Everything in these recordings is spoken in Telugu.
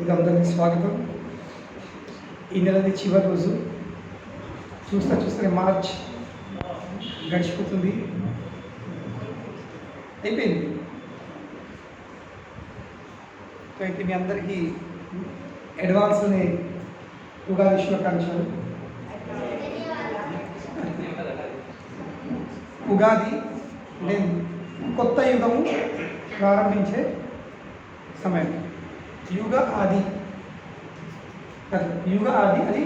ఇది అందరికీ స్వాగతం. ఈ నెలది చివరి రోజు. చూస్తే మార్చ్ గడిచిపోతుంది, అయిపోయింది. అయితే మీ అందరికీ అడ్వాన్స్లోనే ఉగాది శుభాకాంక్షలు. ఉగాది నేను కొత్త యుగము ప్రారంభించే సమయం. యుగ ఆది అది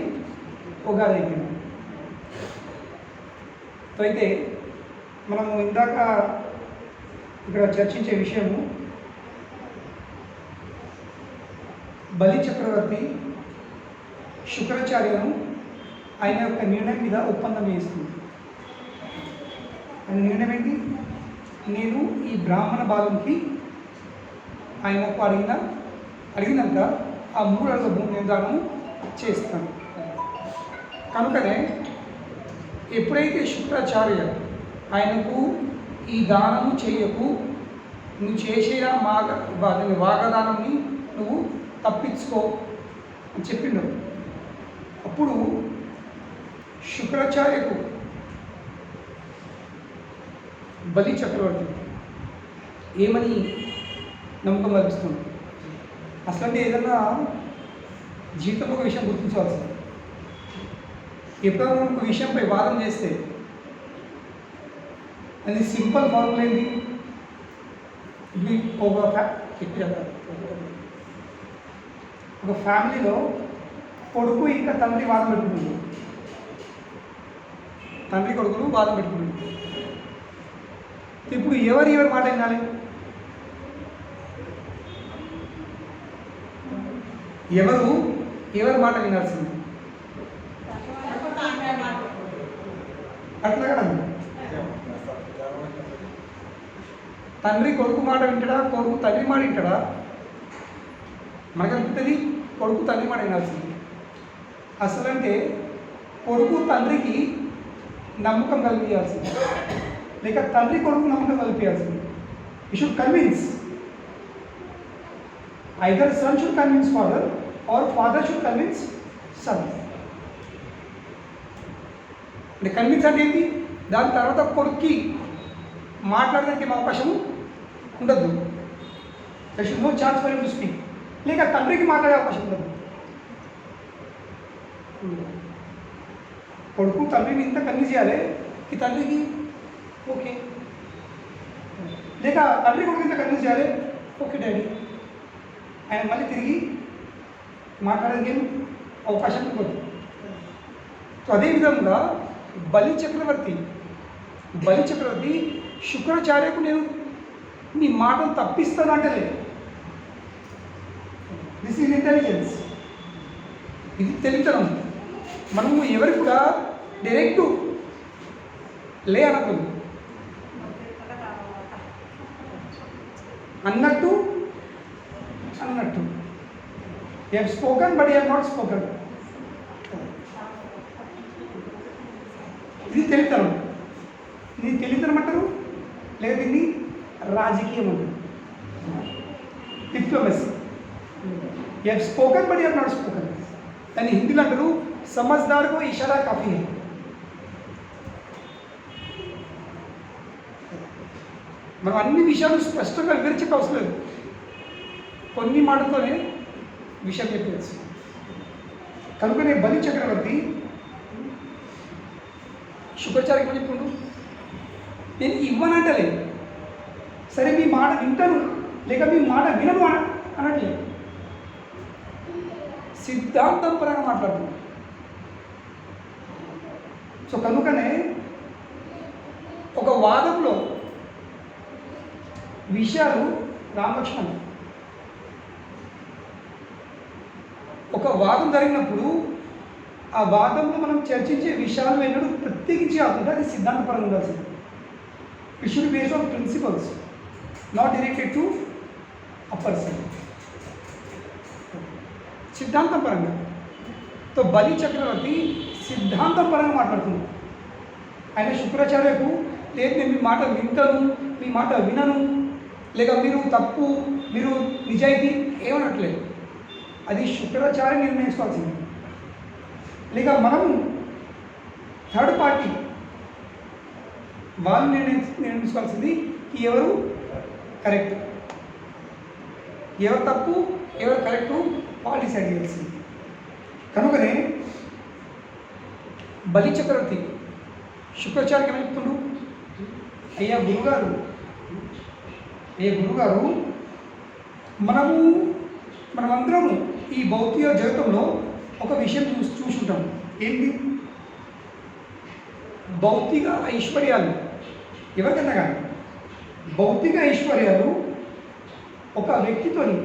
ఉగాది అయిపోయింది. అయితే మనము ఇందాక ఇక్కడ చర్చించే విషయము బలి చక్రవర్తి శుక్రాచార్యను ఆయన యొక్క నిర్ణయం మీద ఒప్పందం చేస్తుంది. ఆయన నిర్ణయం ఏంటి? నేను ఈ బ్రాహ్మణ భాగంకి ఆయనకు అడిగినాక ఆ 3 అడుగుల భూమి నిర్ధారణం చేస్తాను. కనుకనే ఎప్పుడైతే శుక్రాచార్య ఆయనకు ఈ దానము చేయకు, నువ్వు చేసేలా వాగదానాన్ని నువ్వు తప్పించుకో అని చెప్పిండు. అప్పుడు శుక్రాచార్యకు బలి చక్రవర్తి ఏమని నమ్మకం కల్పిస్తుంది? అసలు ఏదన్నా జీవితంలో ఒక విషయం గుర్తించవలసింది. ఎప్పుడైనా ఒక విషయంపై వాదన చేస్తే అది సింపుల్ ఫార్ములా ఏంటి? ఒక ఫ్యామిలీలో కొడుకు ఇంకా తండ్రి వాదం పెట్టుకుంటుంది. తండ్రి కొడుకులు వాదం పెట్టుకుంటుంది. ఇప్పుడు ఎవరి మాట వినాలి? ఎవరి మాట వినాల్సింది? అట్లా కదా, తండ్రి కొడుకు మాట వింటాడా, కొడుకు తండ్రి మాట వింటాడా? మనకు అనిపిస్తుంది కొడుకు తండ్రి మాట వినాల్సింది. అసలంటే కొడుకు తండ్రికి నమ్మకం కలిగించాల్సింది, లేక తండ్రి కొడుకు నమ్మకం కలిపించాల్సింది. You should convince. Either son should convince father or father should convince son. అంటే కన్విన్స్ అంటే ఏంటి? దాని తర్వాత కొడుక్కి మాట్లాడడానికి అవకాశం ఉండద్దు. There should no chance for him to speak. లేక తండ్రికి మాట్లాడే అవకాశం ఉండదు. కొడుకు తండ్రిని ఇంత కన్విన్స్ చేయాలి ఈ తండ్రికి ఓకే, లేక తండ్రి కొడుకు ఇంత కన్విన్స్ చేయాలి ఓకే డాడీ, ఆయన మళ్ళీ తిరిగి మాట్లాడడానికి ఏం అవకాశం ఇవ్వదు. సో అదేవిధంగా బలి చక్రవర్తి శుక్రాచార్యకు నేను నీ మాటను తప్పిస్తాను అంటలే. This is intelligence. ఇది తెలివితనం. మనము ఎవరు కూడా డైరెక్ట్ లే అనకూడదు. అన్నట్టు you have spoken but you have not spoken. ఇది తెలివితనం. ఇది తెలివితనం అంటారు, లేదా దీన్ని రాజకీయం అంటారు, diplomacy. You have spoken but you have not spoken. దాన్ని హిందీలో అంటారు సమజ్దార్కో ఇషారా కాఫీ. మనం అన్ని విషయాలు స్పష్టంగా వివరించక అవసరం లేదు, కొన్ని మాటలతోనే విషయం చెప్పవచ్చు. కనుకనే బలి చక్రవర్తి శుక్రాచార్యకి ఏమని చెప్పుకుంటూ, నేను ఇవ్వనంటలే, సరే మీ మాట వింటాను లేక మీ మాట వినను అనట్లేదు, సిద్ధాంతం పరంగా మాట్లాడుతున్నాను. సో కనుకనే ఒక వాదంలో విషయాలు రామలక్ష్మణ్, ఒక వాదం జరిగినప్పుడు ఆ వాదంలో మనం చర్చించే విషయాలు ఎన్నడూ ప్రత్యేకించి కాకుండా అది సిద్ధాంతపరంగా ఉండాల్సింది. It should based on principles, not directed to a person. సిద్ధాంతం పరంగా. తో బలి చక్రవర్తి సిద్ధాంతం పరంగా మాట్లాడుతున్నాడు. ఆయన శుక్రాచార్యకు లేదు నేను మీ మాట వింటాను, మీ మాట వినను, లేక మీరు తప్పు, మీరు నిజాయితీ ఏమనట్లేదు. అది శుక్రాచార్య నిర్ణయించుకోవాల్సింది. లేక మనం థర్డ్ పార్టీ వాళ్ళు నిర్ణయించుకోవాల్సింది ఎవరు కరెక్ట్, ఎవరు తప్పు, ఎవరు కరెక్టు వాళ్ళు డిసైడ్ చేయాల్సింది. కనుకనే బలి చక్రవర్తి శుక్రాచార్యకి ఏమని చెప్తుండ్రు, అయ్యా గురుగారు మనమందరము ఈ భౌతిక జగతంలో ఒక విషయం చూసుంటాం. ఏంటి? భౌతిక ఐశ్వర్యాలు ఎవరికన్నా కానీ భౌతిక ఐశ్వర్యాలు ఒక వ్యక్తితోని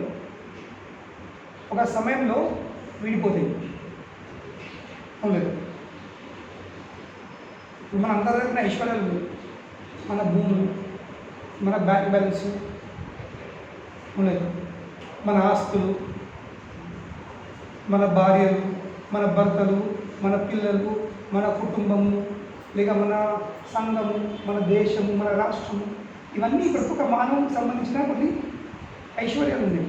ఒక సమయంలో విడిపోతాయి. అవును, ఇప్పుడు మన అందరి దగ్గర ఐశ్వర్యాలు ఉన్నాయి. మన భూములు, మన బ్యాంక్ బ్యాలెన్స్ ఉండదు, మన ఆస్తులు, మన భార్యలు, మన భర్తలు, మన పిల్లలు, మన కుటుంబము, లేక మన సంఘము, మన దేశము, మన రాష్ట్రము, ఇవన్నీ ప్రతి ఒక్క మానవునికి సంబంధించిన కొన్ని ఐశ్వర్యాలు ఉన్నాయి.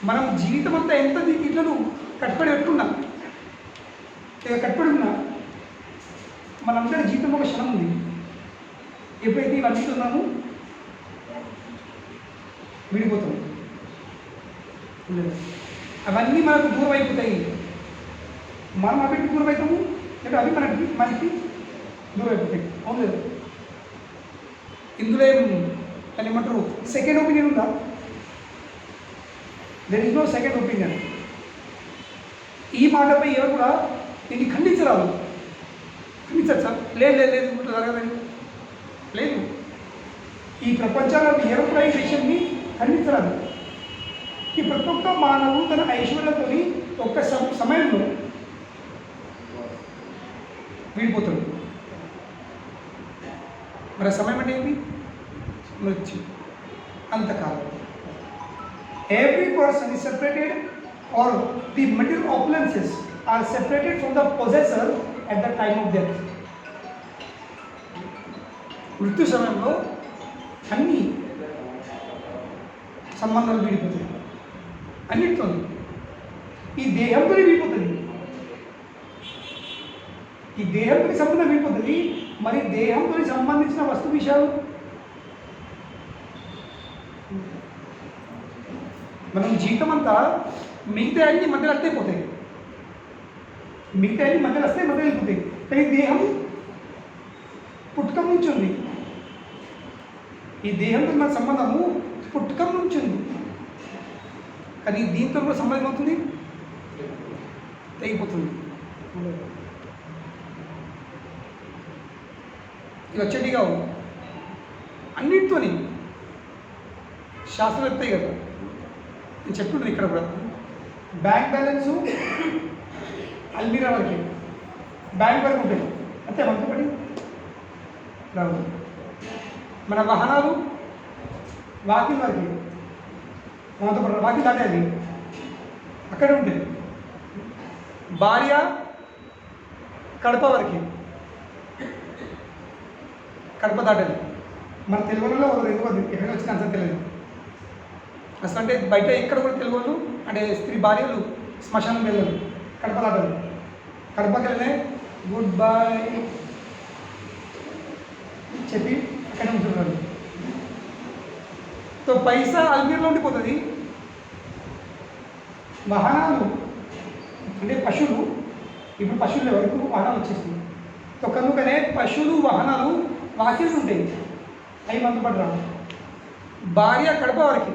మనం జీవితం అంతా ఎంత ఇట్లను కట్టుబడి పెట్టుకున్నా, లేక కట్టుబడి ఉన్నా, మనందరి జీవితం ఒక క్షణం ఉంది. ఎప్పుడైతే ఇవన్నీ ఉన్నామో విడిపోతాం. అవన్నీ మనకు దూరం అయిపోతాయి. మనం అవిటికి దూరం అవుతాము, లేదా అవి మనకి దూరం అయిపోతాయి. అవును లేదు? ఇందులో అని ఏమంటారు, సెకండ్ ఒపీనియన్ ఉందా? There is no second opinion. ఈ మాటపై ఎవరు కూడా దీన్ని ఖండించరాదు. ఖండించచ్చు సార్, లేదు లేదు లేదు ఇట్లా జరగదని లేదు. ఈ ప్రపంచంలో ఎవరు కూడా ఈ విషయాన్ని ఖండించరాదు. ఈ ప్రతి ఒక్క మానవుడు తన ఐశ్వర్యంతో ఒక్క సమయంలో విడిపోతాడు. మరి సమయం అంటే ఏంటి? మృత్యు, అంతకాలం. Every person is separated, or the material opulences are separated from the possessor at the time of death. మృత్యు సమయంలో అన్ని సంబంధాలు విడిపోతాయి. అన్నిటితో ఈ దేహంతో విడిపోతుంది. ఈ దేహంతో సంబంధం విడిపోతుంది. మరి దేహంతో సంబంధించిన వస్తు విషయాలు మనం జీవితం అంతా మిగతా అన్ని మధ్యలో వస్తే పోతాయి. మిగతా అన్ని మధ్యలో వస్తే మధ్యలో వెళ్ళిపోతాయి. కానీ దేహం పుట్టుకం నుంచి ఉంది. ఈ దేహంతో మన సంబంధము పుట్టుకం నుంచి ఉంది. కానీ దీంతో కూడా సంబంధం అవుతుంది, తెగిపోతుంది. ఇక వచ్చేటిగా అన్నిటితోని శాస్త్రవేత్త కదా నేను చెప్తున్నాను. ఇక్కడ కూడా బ్యాంక్ బ్యాలెన్సు అల్మీరా వరకే, బ్యాంక్ వరకు ఉంటుంది అంతే. మనతోపాటి రావు. మన వాహనాలు వాకిల్ వరకే, మనతో పాటు వాకిల్ దాటేది అక్కడే ఉంటుంది. భార్య కడప వరకే, కడప దాటేది. మన తెలుగులో ఒక ఎందుకు ఎక్కడ వచ్చిన అంత తెలియదు అసలు. అంటే బయట ఎక్కడ కూడా తెలుగు వాళ్ళు అంటే స్త్రీ భార్యలు శ్మశానం వెళ్ళరు, కడప దాటరు. కడపకి వెళ్ళే గుడ్ బై చెప్పి అక్కడే ఉంటున్నారు. సో పైసా అల్మీర్లో ఉండిపోతుంది. వాహనాలు అంటే పశువులు, ఇప్పుడు పశువులు వరకు వాహనాలు వచ్చేస్తుంది. సో కనుకనే పశువులు వాహనాలు వాకిళ్ళు ఉంటాయి, అవి మనతో పాటు రావు. భార్య కడప వరకు,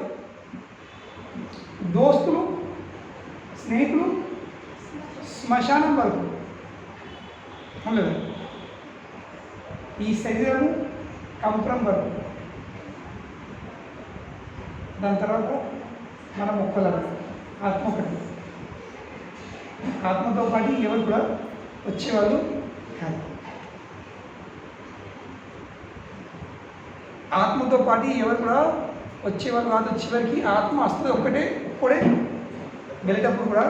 దోస్తులు స్నేహితులు శ్మశానం వరకు లేదు. ఈ శరీరము కంపురం వరకు, దాని తర్వాత మనం ఒక్కలరు. ఆత్మ ఒకటి. ఆత్మతో పాటు ఎవరు కూడా వచ్చేవాళ్ళు కాదు. ఆత్మతో పాటు ఎవరు కూడా వచ్చేవాళ్ళు కాదు. చివరికి ఆత్మ వస్తుంది ఒక్కడే వెళ్ళేటప్పుడు కూడా.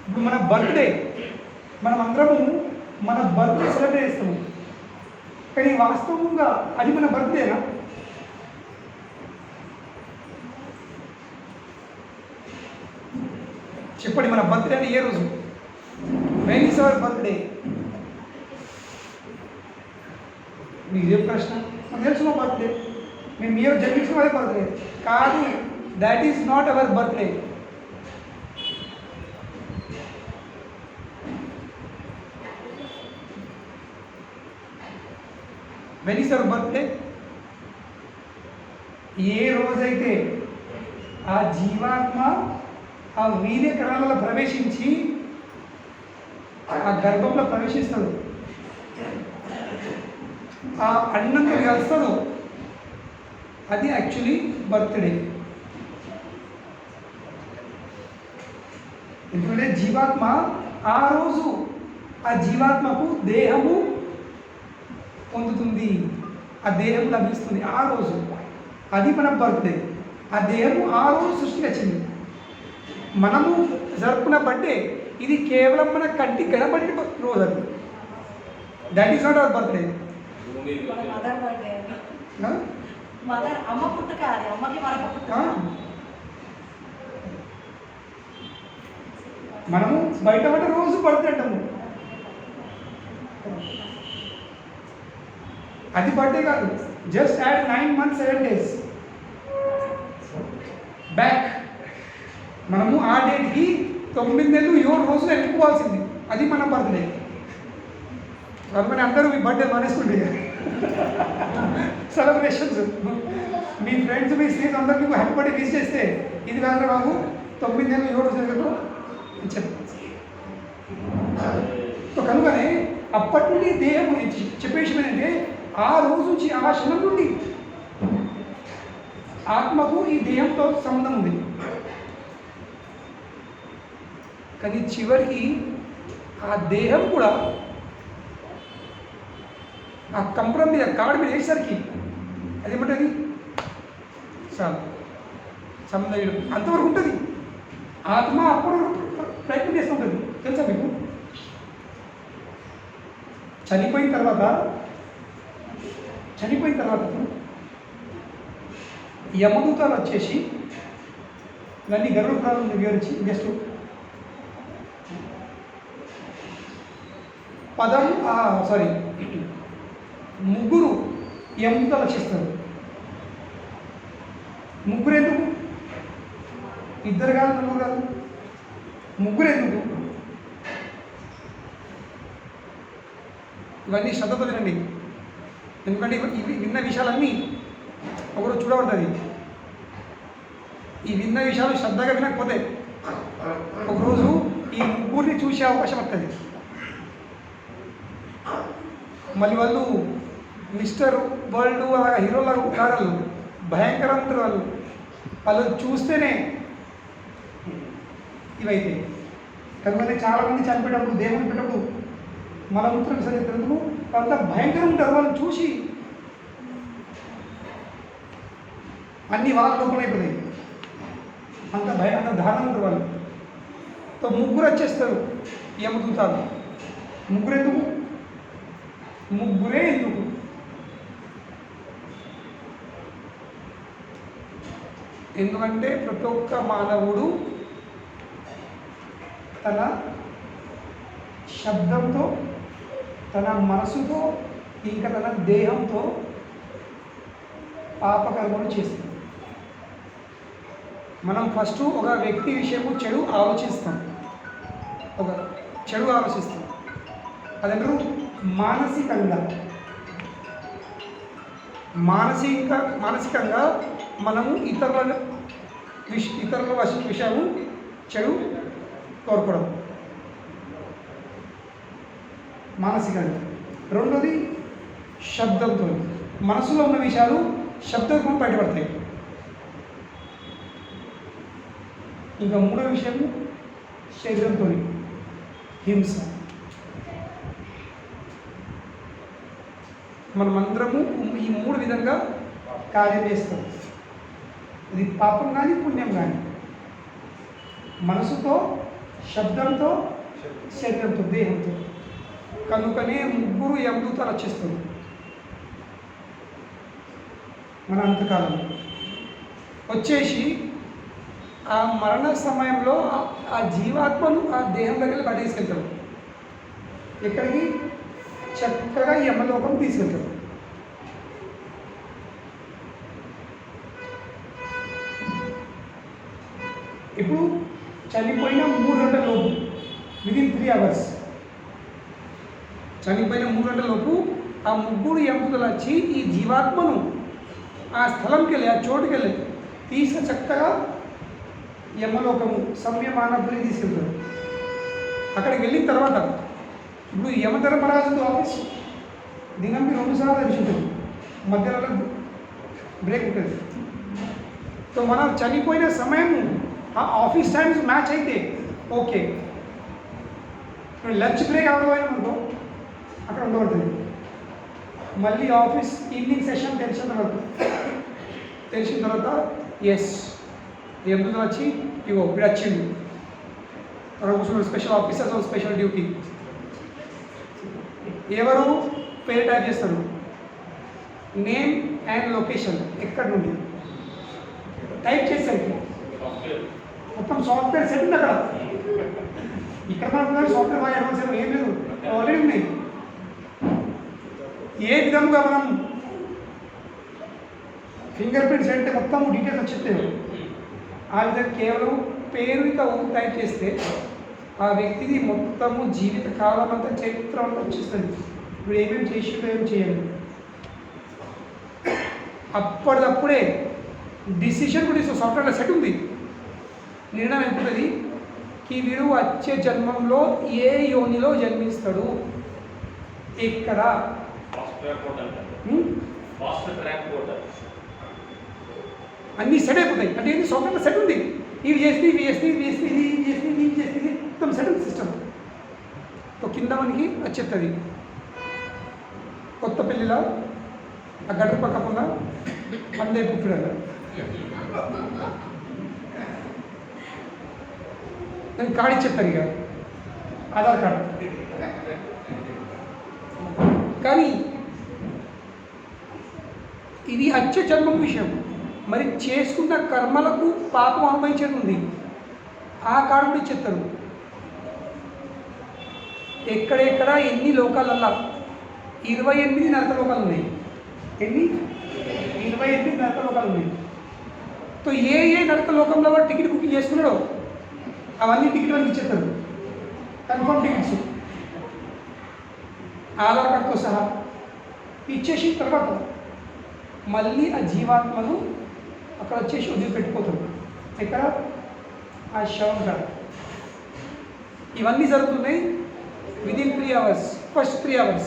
ఇప్పుడు మన బర్త్డే, మనం అందరము మన బర్త్డే సెలబ్రేట్ చేస్తాము. కానీ వాస్తవంగా అది మన బర్త్డేనా? చెప్పండి, మన బర్త్డే అంటే ఏ రోజు? When is our birthday? మీకు ఏ ప్రశ్న? నాకు తెలుసు మా బర్త్డే, మేము మీరు జన్మించిన అదే బర్త్డే కాదు. That is not our birthday. When is our birthday? ఏ రోజైతే ఆ జీవాత్మ ఆ వీర్య కణాలలో ప్రవేశించి ఆ గర్భంలో ప్రవేశిస్తాడు, ఆ అన్నంతో కలుస్తాడు, అది యాక్చువల్లీ బర్త్డే. ఎందుకంటే జీవాత్మ ఆ రోజు ఆ జీవాత్మకు దేహము పొందుతుంది, ఆ దేహం లభిస్తుంది ఆ రోజు. అది మన బర్త్డే. ఆ దేహము ఆ రోజు సృష్టికి వచ్చింది. మనము జరుపుకున్న బర్త్డే ఇది కేవలం మన కంటికి కనబడిన రోజు. అది that is not our birthday. మనము బయట పడ్డ రోజు బర్త్డే అంటాము. అది బర్త్డే కాదు. Just add 9 months 7 days back. మనము ఆ డేట్కి 9 నెలలు 7 రోజులు వెళ్ళిపోవాల్సింది. అది మన బర్త్డే. కాబట్టి అందరూ మీ బర్త్డే మానేసుకుంటే సెలబ్రేషన్స్, మీ ఫ్రెండ్స్ మీ స్నేహితులు అందరూ మీకు హ్యాపీ బర్త్డే విష్ చేస్తే ఇది కాదు బాబు 9 నెలలు 7 రోజులు అని చెప్పారు. కనుకనే అప్పటి నుండి దేహం చెప్పే విషయం ఏంటంటే ఆ రోజు నుంచి ఆ క్షణం నుండి ఆత్మకు ఈ దేహంతో సంబంధం ఉంది. కానీ చివరికి ఆ దేహం కూడా ఆ కంపరం మీద కాడి మీద వేసేసరికి అదేమంటుంది చాలు సంబంధం అంతవరకు ఉంటుంది. ఆత్మ అప్పుడు ప్రయత్నం చేస్తూ ఉంటుంది. తెలుసా మీకు? చనిపోయిన తర్వాత యమదూతాలు వచ్చేసి ఇవన్నీ గరుడ పురాణం వివరించి జస్ట్ ముగ్గురు యమదూతాలు వచ్చేస్తారు. ముగ్గురు ఎందుకు? ఇద్దరు కాదు, నలుగురు కాదు, ముగ్గురు ఎందుకు? ఇవన్నీ శ్రద్ధతో వినండి. ఎందుకంటే ఇవి విన్న విషయాలన్నీ ఒకరోజు చూడబడుతుంది. ఈ విన్న విషయాలు శ్రద్ధగా వినకపోతే ఒకరోజు ఈ ముగ్గురిని చూసే అవకాశం వస్తుంది. మళ్ళీ వాళ్ళు మిస్టర్ వరల్డ్ అలాగా హీరోలా కాదు, భయంకరంగా ఉంటారు వాళ్ళు చూస్తేనే ఇవైతే. కనుక చాలామంది చనిపోయేటప్పుడు దేవుని పెట్టప్పుడు మలమూత్రం విసర్జించినందుకు అంత భయంకరంగా ఉంటారు. వాళ్ళు చూసి అన్ని వాళ్ళ లోపల అయిపోతాయి. అంత దారుణంగా ఉంటారు వాళ్ళు. తో ముగ్గురు వచ్చేస్తారు యమదూతాలు. ముగ్గురే ఎందుకు? ఎందుకంటే ప్రతి ఒక్క మానవుడు తన శబ్దంతో, తన మనసుతో, ఇంకా తన దేహంతో పాపకర్మలు చేస్తాం. మనం ఫస్ట్ ఒక వ్యక్తి విషయము చెడు ఆలోచిస్తాం. అదంటారు మానసికంగా మనము ఇతరుల విషయము చెడు కోరుకోవడం మానసికంగా. రెండోది శబ్దంతో, మనసులో ఉన్న విషయాలు శబ్దంతో బయటపడతాయి. ఇంకా మూడో విషయము శరీరంతో హింస. మనమందరము ఈ మూడు విధంగా కార్యం చేస్తాం. ఇది పాపం కానీ పుణ్యం కానీ. మనసుతో, శబ్దంతో, శరీరంతో, దేహంతో. కనుకనే ముగ్గురు యమదూతాలు వచ్చేస్తారు మన అంతకాలం వచ్చేసి ఆ మరణ సమయంలో ఆ జీవాత్మను ఆ దేహం దగ్గర బయట తీసుకెళ్తాడు. ఎక్కడికి? చక్కగా యమలోకం తీసుకెళ్తాడు. ఇప్పుడు చనిపోయిన 3 గంటల లోపు, విదిన్ 3 hours, చనిపోయిన 3 గంటల లోపు ఆ ముగ్గురు యమదూతలు వచ్చి ఈ జీవాత్మను ఆ స్థలంకి వెళ్ళి, ఆ చోటుకి వెళ్ళి తీసుకు చక్కగా యమలోకము సంయమానపురి తీసుకెళ్తారు. అక్కడికి వెళ్ళిన తర్వాత ఇప్పుడు యమధర్మరాజు ఆఫీస్ దినానికి 2 సార్లు తెరిచింటుంది, మధ్యలో బ్రేక్ ఉంటుంది. సో మనం చనిపోయిన సమయం ఆ ఆఫీస్ టైమ్స్ మ్యాచ్ అయితే ఓకే, లంచ్ బ్రేక్ అవడమనుకో అక్కడ ఉండబడుతుంది. మళ్ళీ ఆఫీస్ ఈవినింగ్ సెషన్ తెలిసిన తర్వాత ఎస్ ఎందుకు వచ్చి ఇగో ఇప్పుడు వచ్చిండు అక్కడ కూర్చున్నాడు, స్పెషల్ ఆఫీసర్స్ స్పెషల్ డ్యూటీ. ఎవరు పేరు టైప్ చేస్తారు, నేమ్ అండ్ లొకేషన్, ఎక్కడి నుండి టైప్ చేసరికి మొత్తం సాఫ్ట్వేర్ సెట్ ఉంది అక్కడ. ఇక్కడ సాఫ్ట్వేర్ బాగా అడ్వాన్స్ ఏం లేదు, ఆల్రెడీ ఉన్నాయి. ఏ విధంగా మనం ఫింగర్ ప్రింట్స్ అంటే మొత్తం డీటెయిల్స్ వచ్చేస్తాయి. ఆ విధంగా కేవలం పేరు ఇంకా ఊరు టైప్ చేస్తే ఆ వ్యక్తిది మొత్తము జీవిత కాలం అంతా చరిత్ర అంతా వచ్చేస్తుంది. ఇప్పుడు ఏమేమి చేసిందో ఏం చేయాలి, అప్పటిదప్పుడే డిసిషన్ కూడా ఇస్తాం. సాఫ్ట్వేర్లో సెట్ ఉంది, నిర్ణయం ఎంతుంది కి వీడు వచ్చే జన్మంలో ఏ యోనిలో జన్మిస్తాడు, ఎక్కడ అన్నీ సెట్ అయిపోతాయి. అంటే ఏంటి, సాఫ్ట్వేర్లో సెట్ ఉంది, ఇవి చేస్తే ఇవి చేస్తే ఇవి చేస్తే ఇది ఇవి చేస్తే ఇది చేస్తే ఇది మొత్తం సెట్ ఉంది సిస్టమ్. సో కింద మనకి వచ్చేస్తుంది. కొత్త పెళ్ళిలా ఆ గడ్డ పక్కకున్న పందే పుట్టిన నేను కార్డు ఇచ్చేస్తాను ఇక, ఆధార్ కార్డు. కానీ ఇది వచ్చే జన్మం విషయం. మరి చేసుకున్న కర్మలకు పాపం అనుభవించేది ఉంది, ఆ కార్డు కూడా ఇచ్చేస్తారు. ఎక్కడెక్కడ ఎన్ని లోకాలల్లా 28 నరక లోకాలు ఉన్నాయి. ఎన్ని? 28 నరక లోకాలు ఉన్నాయి. సో ఏ నరక లోకంలో వాడు టికెట్ బుకింగ్ చేసుకున్నాడో అవన్నీ టికెట్ వాళ్ళకి ఇచ్చేస్తారు, కన్ఫర్మ్ టికెట్స్ ఆధార్ కార్డుతో సహా ఇచ్చేసిన తర్వాత మళ్ళీ ఆ జీవాత్మను అక్కడ వచ్చేసి వదిలిపెట్టిపోతాడు. ఎక్కడ? ఆ శవం కాడ. ఇవన్నీ జరుగుతున్నాయి విదిన్ 3 hours, ఫస్ట్ 3 hours.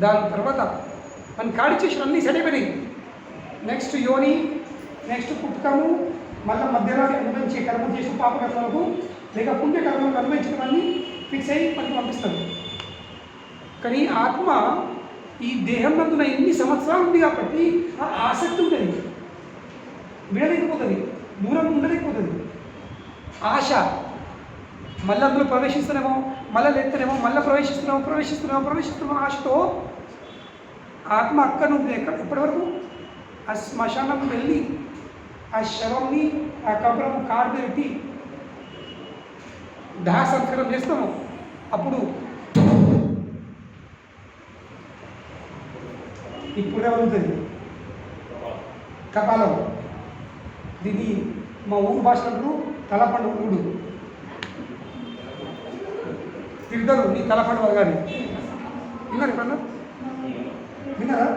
దాని తర్వాత మన కాడిచ్చేసి అన్నీ సెట్ అయిపోయినాయి. నెక్స్ట్ యోని, నెక్స్ట్ పుట్టుకము, మళ్ళీ మధ్యలో అనుభవించే కర్మ చేసిన పాప కర్మలకు లేక పుణ్య కర్మలకు అనుభవించడమన్నీ ఫిక్స్ అయ్యి మనకి పంపిస్తారు. కానీ ఆత్మ ఈ దేహం నందున ఎన్ని సంవత్సరాలు ఉంది కాబట్టి ఆ ఆసక్తి ఉంటుంది, విడలేకపోతుంది, దూరం ఉండలేకపోతుంది. ఆశ మళ్ళీ అందులో ప్రవేశిస్తున్నామో, మళ్ళీ లేస్తేనేమో, మళ్ళీ ప్రవేశిస్తున్నామో ఆశతో ఆత్మ అక్కడ నుండి ఎప్పటి వరకు ఆ శ్మశానం వెళ్ళి ఆ శవంని ఆ కబరం కారు పెట్టి దాహ సంస్కారం చేస్తాము. అప్పుడు ఇప్పుడే ఉంటుంది కపాలం. దీన్ని మా ఊరు భాషలో తలపండు ఊడు తిరుగుతారు. నీ తలపండు కానీ విన్నారు ఎప్పుడన్నా? విన్నారా?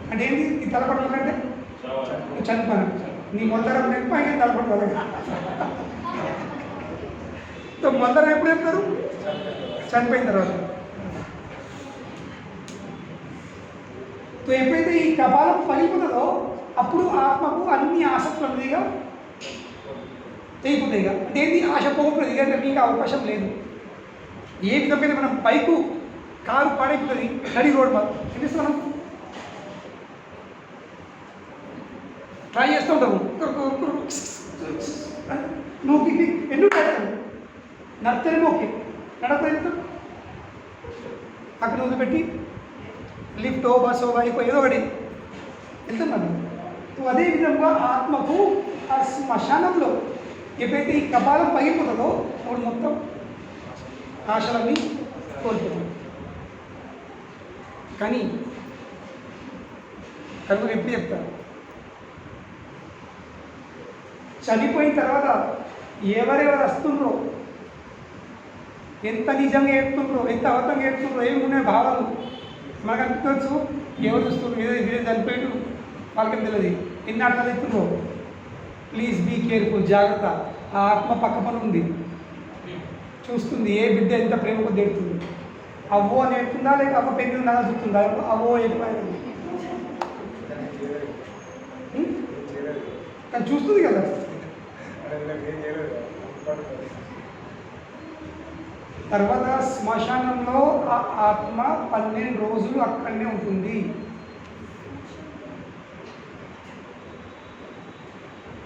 అంటే ఏంటి ఈ తలపండు అంటే నువ్వు చనిపోయాను, నీ మొందరం పైన తలపండు వల్ల. సో మొందరం ఎప్పుడు చెప్తారు? చనిపోయిన తర్వాత. సో ఎప్పుడైతే ఈ కపాలం పలిపోతుందో అప్పుడు ఆత్మకు అన్ని ఆసక్తులు అనేదిగా అయిపోతాయి. ఇక అంటే ఏంటి, ఆశ పోగొట్టుతుంది. ఇక మీకు అవకాశం లేదు. ఏ విధంగా మనం బైకు కారు పాడైపోతుంది నడి రోడ్ మీద ఏం చేస్తాం, ట్రై చేస్తూ ఉంటాము. నువ్వు ఎన్నో పెడతాను నడితేనే ఓకే, నడప అక్కడ వదిలిపెట్టి లిఫ్టో బస్సో బైకో ఏదో ఒకటి వెళ్తున్నాను. అదేవిధంగా ఆత్మకు ఆ శ్మశానంలో ఎప్పుడైతే ఈ కపాలం పగిలిపోతుందో అప్పుడు మొత్తం ఆశలన్నీ కోల్పోతాం. కానీ కనుక ఎప్పుడు చెప్తారు, చనిపోయిన తర్వాత ఎవరెవరు వస్తుండ్రో, ఎంత నిజంగా ఏడుతుండ్రో, ఎంత అబద్ధంగా ఏడుతుండ్రో, ఏమి ఉన్నాయి భావాలు మనకు అనిపించవచ్చు. ఎవరు చూస్తుండ్రు, ఏదో చనిపోయాడు వాళ్ళకి తెలియదు. ఎన్ని ఆటలు ఎత్తుండ్రో. ప్లీజ్ బీ కేర్ఫుల్, జాగ్రత్త. ఆ ఆత్మ పక్క పని ఉంది, చూస్తుంది ఏ బిడ్డ ఎంత ప్రేమ కొద్ది ఎడుతుంది. అవ్వో అని ఎడుతుందా లేక అవ్వ పెళ్లి నగా చూస్తుందా? అవ్వో ఎడిపోయింది కానీ చూస్తుంది కదా. తర్వాత శ్మశానంలో ఆ ఆత్మ 12 రోజులు అక్కడనే ఉంటుంది.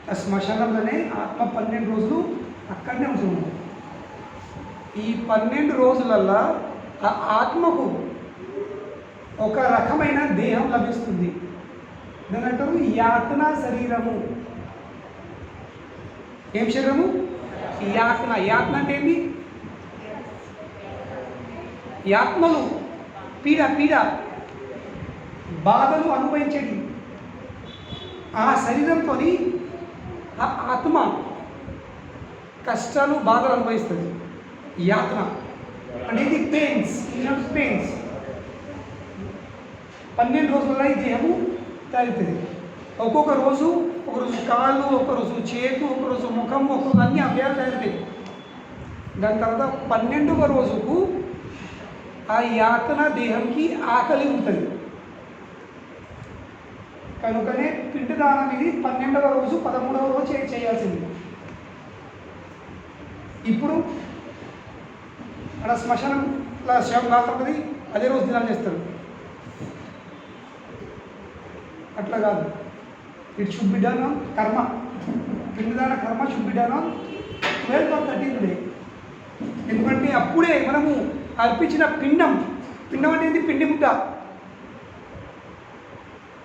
ఆ శ్మశానంలోనే ఆత్మ 12 రోజులు అక్కడనే ఉంటుంది. ఈ 12 రోజులల్లో ఆ ఆత్మకు ఒక రకమైన దేహం లభిస్తుంది. దాని అంటారు యాతన శరీరము. ఏం శరీరము? యాతన. యాతన అంటే ఏంటి? యాత్మలు పీడ పీడ బాధలు అనుభవించేది. ఆ శరీరంతో ఆ ఆత్మ కష్టాలు బాధలు అనుభవిస్తుంది. యాతన అంటే ఇది పెయిన్స్, పెయిన్స్. 12 రోజుల్లో ఈ దేహము తయారుతుంది. ఒక్కొక్క రోజు ఒకరోజు కాళ్ళు, ఒకరోజు చేతు, ఒకరోజు ముఖం, ఒక్కొక్క అన్ని అవయాలు తయారుతాయి. దాని తర్వాత 12వ రోజుకు ఆ యాతన దేహంకి ఆకలి ఉంటుంది. కనుకనే పిండదానం ఇది 12వ రోజు 13వ రోజు చేయాల్సింది. ఇప్పుడు అక్కడ శ్మశానంలో శవం కాకపోతే అదే రోజు దినాలు చేస్తారు. అట్లా కాదు. It should be done on కర్మ. పిండదాన కర్మ should be done on 12th or 13th day. ఎందుకంటే అప్పుడే మనము అర్పించిన పిండం అంటే ఏంటి? పిండి ముద్ద.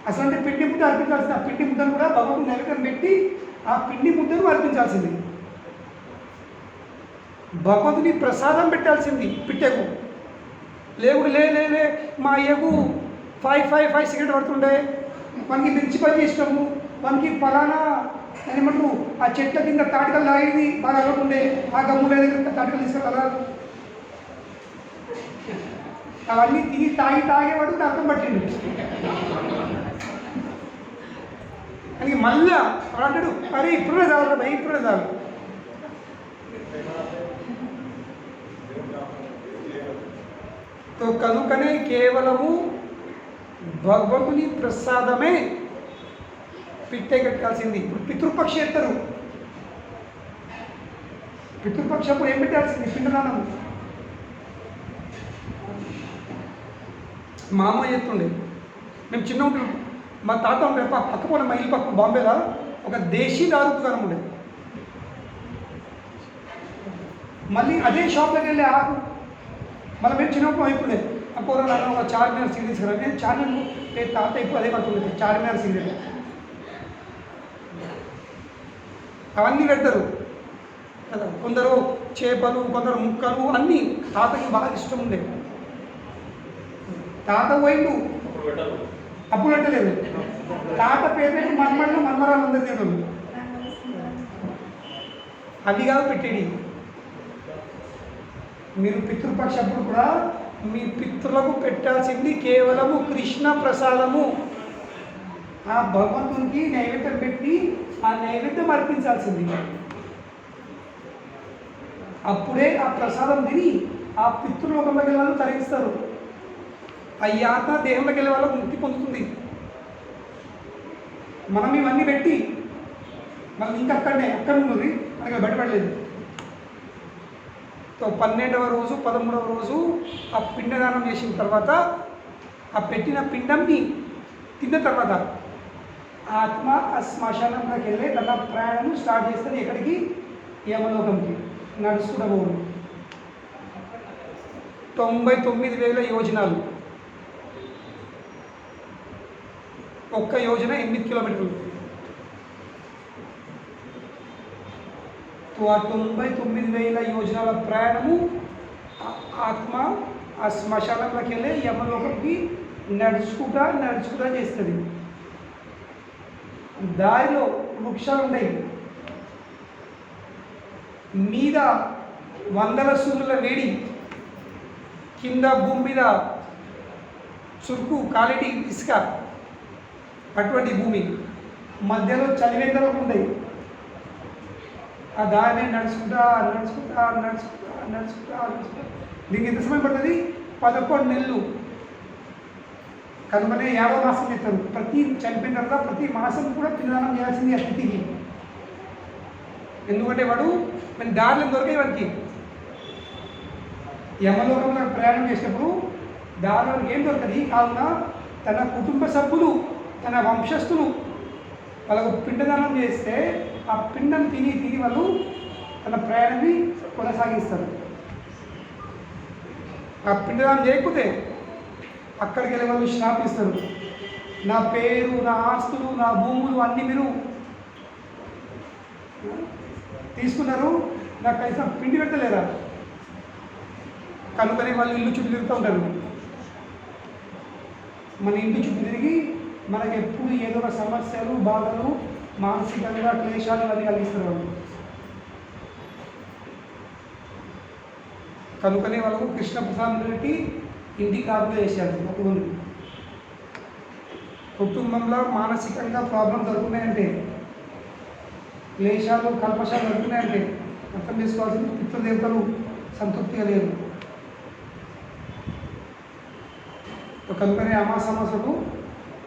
అసలు అంటే పిండి ముద్ద అర్పించాల్సింది. ఆ పిండి ముద్దను కూడా భగవంతుడు నైవేద్యం పెట్టి ఆ పిండి ముద్దను అర్పించాల్సింది. భగవంతుని ప్రసాదం పెట్టాల్సింది పిట్టెకు. లేవుడు లే మా అయ్యకు 5 సిగరెట్ పడుతుండే, మనకి మిర్చి పని ఇష్టము, మనకి ఫలానా ఏమంటారు ఆ చెట్ల కింద తాటికలు తాగేది బాగా అలవాటుండే, ఆ గమ్ముల దగ్గర తాటికలు తీసుకెళ్ళాలి. అవన్నీ తిని తాగేవాడు అర్థం పట్టిండు. అని మళ్ళా అంటాడు, అరే ఇప్పుడే తాగరు భయ, ఇప్పుడే తాగు. కనుకనే కేవలము భగవంతుని ప్రసాదమే పిట్టే కట్టాల్సింది. ఇప్పుడు పితృపక్ష ఎత్తరు. పితృపక్షప్పుడు ఏం పెట్టాల్సింది? పిండదానం. మా అమ్మ ఎత్తుండే. మేము చిన్న ఉంటాం, మా తాత ఉండే పక్క పోలే, మా ఇల్లు పక్క బాంబేలో ఒక దేశీ దారు దుకాణం ఉండే. మళ్ళీ అదే షాప్లోకి వెళ్ళి ఆకు మళ్ళీ మేము చిన్నప్పుడు అయిపోలే ఆ కూరలో ఒక చార్మినార్ సిగరెట్ తీసుకురా. నేను చార్మినార్ తాత ఇప్పుడు అదే పడుతుంది, చార్మినార్ సిగరెట్ అవన్నీ పెడతారు కదా. కొందరు చేపలు, కొందరు ముక్కలు అన్నీ. తాతకి బాగా ఇష్టం ఉండే. తాత పోయిండు అప్పుడు పెట్టలేదు. తాత పేరు మన్మరాలు అందరు తినరు. అవి కాదు పెట్టేది. మీరు పితృపక్షప్పుడు కూడా మీ పితృలకు పెట్టాల్సింది కేవలము కృష్ణ ప్రసాదము. ఆ భగవంతునికి నైవేద్యం పెట్టి ఆ నైవేద్యం అర్పించాల్సింది. అప్పుడే ఆ ప్రసాదం తిని ఆ పితృలోకంలోకి వెళ్ళే వాళ్ళు తరిగిస్తారు. ఆ యాత్ర దేహంలోకి వెళ్ళే వాళ్ళకు ముక్తి పొందుతుంది. మనం ఇవన్నీ పెట్టి మళ్ళీ ఇంకా అక్కడ ఉన్నది మనకి బయటపడలేదు. 12వ రోజు 13వ రోజు ఆ పిండదానం చేసిన తర్వాత ఆ పెట్టిన పిండంని తిన్న తర్వాత ఆత్మ ఆ శ్మశానంలోకి వెళ్ళి తన ప్రయాణం స్టార్ట్ చేస్తుంది. ఎక్కడికి? యమలోకంకి నడుచుకుంటూ పోవడం. 99,000 యోజనాలు ఒక్క యోజన 8 కిలోమీటర్లు. ఆ 99,000 యోజనాల ప్రయాణము ఆత్మ ఆ శ్మశానంలోకి వెళ్ళి యమలోకంకి నడుచుకుంటా చేస్తుంది. దారిలో వృక్షాలు ఉంటాయి, మీద వందల సూర్యుల వేడి, కింద భూమి మీద చురుకు కాలిటీ ఇసుక, అటువంటి భూమి మధ్యలో చలివేంద్రాలు ఉంటాయి. ఆ దారిని నడుచుకుంటా దీనికి ఎంత సమయం పడుతుంది? 11 నెలలు. కనుకనే 50 మాసం చేస్తారు. ప్రతి చనిపోయిన తర్వాత ప్రతి మాసం కూడా పిల్లదానం చేయాల్సింది అతిథికి. ఎందుకంటే వాడు మన దారిలో దొరికే వాడికి యమలోకంలో ప్రయాణం చేసినప్పుడు దారిలో ఏం దొరకదు. కావున తన కుటుంబ సభ్యులు, తన వంశస్థులు వాళ్ళకు పిండదానం చేస్తే ఆ పిండం తిని వాళ్ళు తన ప్రయాణాన్ని కొనసాగిస్తారు. ఆ పిండదానం చేయకపోతే అక్కడికి వెళ్ళే వాళ్ళు శ్రాపిస్తారు. నా పేరు, నా ఆస్తులు, నా భూములు అన్నీ మీరు తీసుకున్నారు, నాకు కనీసం పిండి పెట్టలేదా? కనుకనే వాళ్ళు ఇల్లు చుట్టూ తిరుగుతూ ఉంటారు. మన ఇంటి చుట్టూ తిరిగి మనకు ఎప్పుడు ఏదో ఒక సమస్యలు, బాధలు, మానసికంగా క్లేశాలు అవి కలిగిస్తారు వాళ్ళు. కనుకనే వాళ్ళకు కృష్ణప్రసాద్ రెడ్డి ఇంటికి ఆర్డర్ చేశారు. అప్పుడు కుటుంబంలో మానసికంగా ప్రాబ్లం జరుగుతున్నాయంటే, క్లేశాలు, కల్పశాలు జరుగుతున్నాయంటే అర్థం చేసుకోవాల్సింది పితృదేవతలు సంతృప్తిగా లేరు. కనుకనే అమాసమాసకు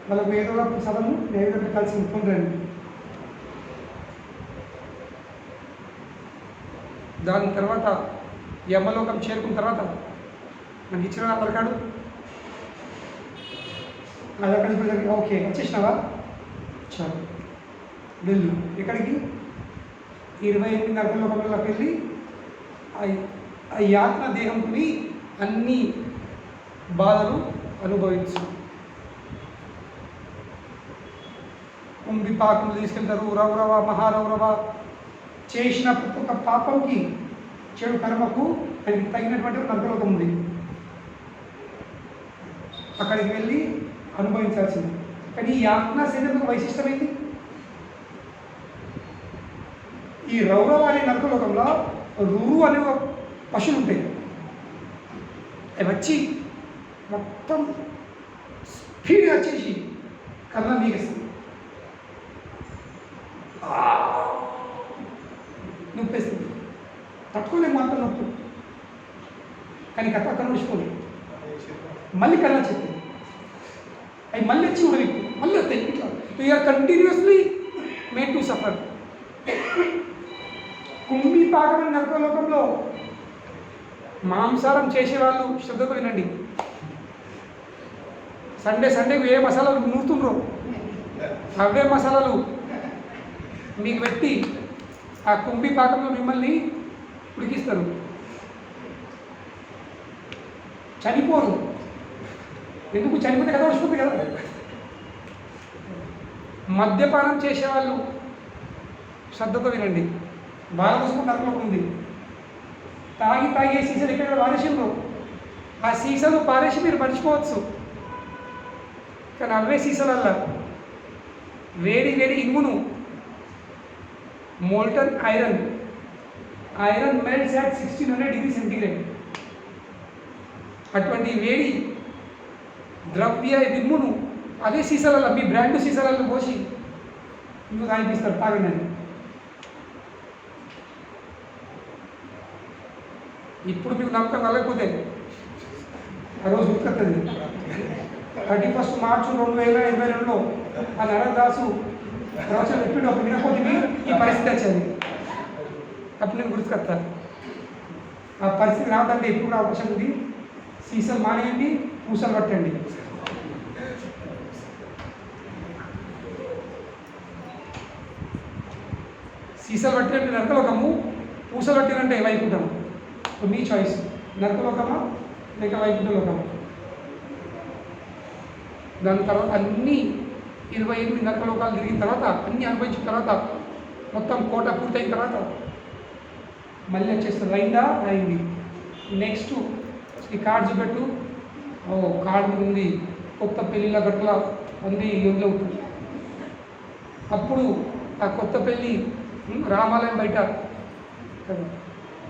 వాళ్ళకు ఏదో ఒక ప్రసాదము నైవేద్యం పెట్టాల్సి ఉంటుందండి. దాని తర్వాత యమలోకం చేరుకున్న తర్వాత నాకు ఇచ్చిన ఆధార్ కార్డు, ఆధార్ కార్డు ఇప్పుడు ఓకే వచ్చేసినావా? చాలు వెళ్ళు. ఎక్కడికి? 28 నరకలోకంలోకి వెళ్ళి ఆ యాత్ర దేహంని అన్ని బాధలు అనుభవించు. కుంభిపాకులు తీసుకెళ్తారు. రౌరవ, మహారౌరవ చేసిన ప్రతి ఒక్క పాపంకి, చెడు కర్మకు ఆయనకి తగినటువంటి నరకలోకం ఉంది. అక్కడికి వెళ్ళి అనుభవించాల్సింది. కానీ ఈ యాత్నా శరీరం వైశిష్టమైంది. ఈ రౌరవ అనే నరకలోకంలో రురు అనే ఒక పశువులు ఉంటాయి. అవి వచ్చి మొత్తం స్పీడ్గా వచ్చేసి కళ్ళ మీగేస్తుంది. నొప్పేస్తుంది, తట్టుకోలేము మాత్రం నొప్పు. కానీ కథ అక్కడ నడిచిపోలేదు. మళ్ళీ కళ్ళ చెప్తుంది, అవి మళ్ళీ వచ్చి ఉడవి మళ్ళీ వస్తాయి. ఇట్లా you are continuously made to suffer. కుంభిపాకం నరకలోకంలో మాంసారం చేసేవాళ్ళు శ్రద్ధతో వినండి. సండే ఏ మసాలాలు నూరుతుండ్రో అవే మసాలాలు మీకు పెట్టి ఆ కుంభిపాకంలో మిమ్మల్ని ఉడికిస్తారు. చనిపోరు. ఎందుకు? చనిపోతే కదా వచ్చిపోతుంది కదా. మద్యపానం చేసేవాళ్ళు శ్రద్ధతో వినండి. వాళ్ళ కోసం నరకలోకం ఉంది. తాగి సీసాలు ఎక్కడ పారేసిండ్రు, ఆ సీసాలు పారేసి మీరు మర్చిపోవచ్చు. కానీ అవే సీసాలల్లా వేడి ఇనుమును, molten iron melts at 1600 degree centigrade. అటువంటి వేడి ద్రవ్య ఇనుమును అదే సీసాలలో, మీ బ్రాండ్ సీసాలలో పోసి మీకు తాగిపిస్తారు. తాగండి. ఇప్పుడు మీకు నమ్మకం కలగకపోతే ఆ రోజు గుర్తుకొస్తుంది. 31 మార్చి 2022లో ఆ నరదాసు ప్రవచనం చెప్పిండు. అప్పుడు వినకపోతే ఈ పరిస్థితి వచ్చింది. అప్పుడు నేను గుర్తుకొస్తాను. ఆ పరిస్థితి రావద్దంటే ఇప్పుడు కూడా అవకాశం ఉంది. సీసాలు మానేయండి, పూసలు పట్టండి. సీసాలు పట్టినట్టు నరకలోకము, పూసలు పట్టినంటే వైకుంఠం. మీ చాయిస్, నరకలోకమా లేక వైకుంఠ లోకమా. దాని తర్వాత అన్నీ 28 నరకలోకాలు తిరిగిన తర్వాత అన్నీ అనుభవించిన తర్వాత మొత్తం కోట పూర్తయిన తర్వాత మళ్ళీ వచ్చేస్తుంది. అయిందా? అయింది. నెక్స్ట్ ఈ కార్డు చూపెట్టు. ఓ కార్డు ఉంది, కొత్త పెళ్ళిళ్ళ గట్ల ఉంది యోగిలో ఉంటుంది. అప్పుడు ఆ కొత్త పెళ్ళి రామాలయం బయట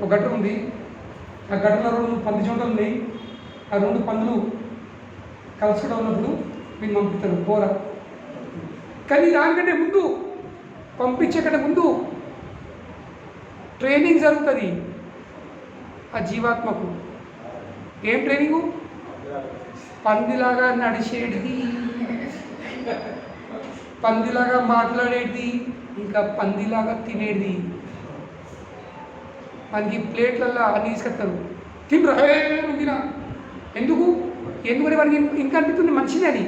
ఒక గట్ట ఉంది. ఆ గట్టలో 2 పంది జొండలు ఉన్నాయి. ఆ 2 పందులు కలుసుకుంటూ ఉన్నప్పుడు మీరు పంపిస్తారు పోరా. కానీ దానికంటే ముందు, పంపించే కంటే ముందు ట్రైనింగ్ జరుగుతుంది ఆ జీవాత్మకు. ఏం ట్రైనింగు? పందిలాగా నడిచేది, పందిలాగా మాట్లాడేది, ఇంకా పందిలాగా తినేది. మనకి ప్లేట్లలో అన్ని తీసుకొస్తారు, తిండ్రా తినా. ఎందుకంటే వాడికి ఇంకా అనిపిస్తుంది మనిషిని అది.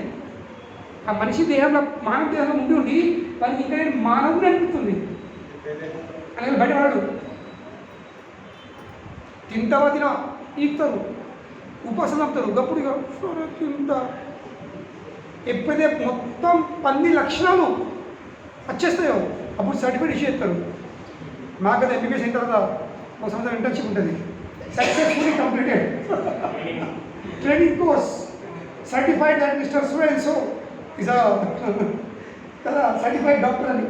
ఆ మనిషి దేహంలో, మానవ దేహంలో ఉండి వాడికి ఇంకా మానవుని అనిపిస్తుంది. అలాగే బయటవాడు తింటావా తినా ఈపుతారు, ఉపాసం చంపుతారు. గప్పుడు తింటా ఎప్పుడైతే మొత్తం పంది లక్షణాలు వచ్చేస్తాయో అప్పుడు సర్టిఫికేట్ ఇష్యూ చేస్తారు. మాకైతే ఎంబీబీఎస్ అయిన తర్వాత ఒక సంవత్సరం ఇంటర్న్షిప్ ఉంటుంది. Successfully completed training course, certified that mister so and so is కదా, సర్టిఫైడ్ డాక్టర్ అని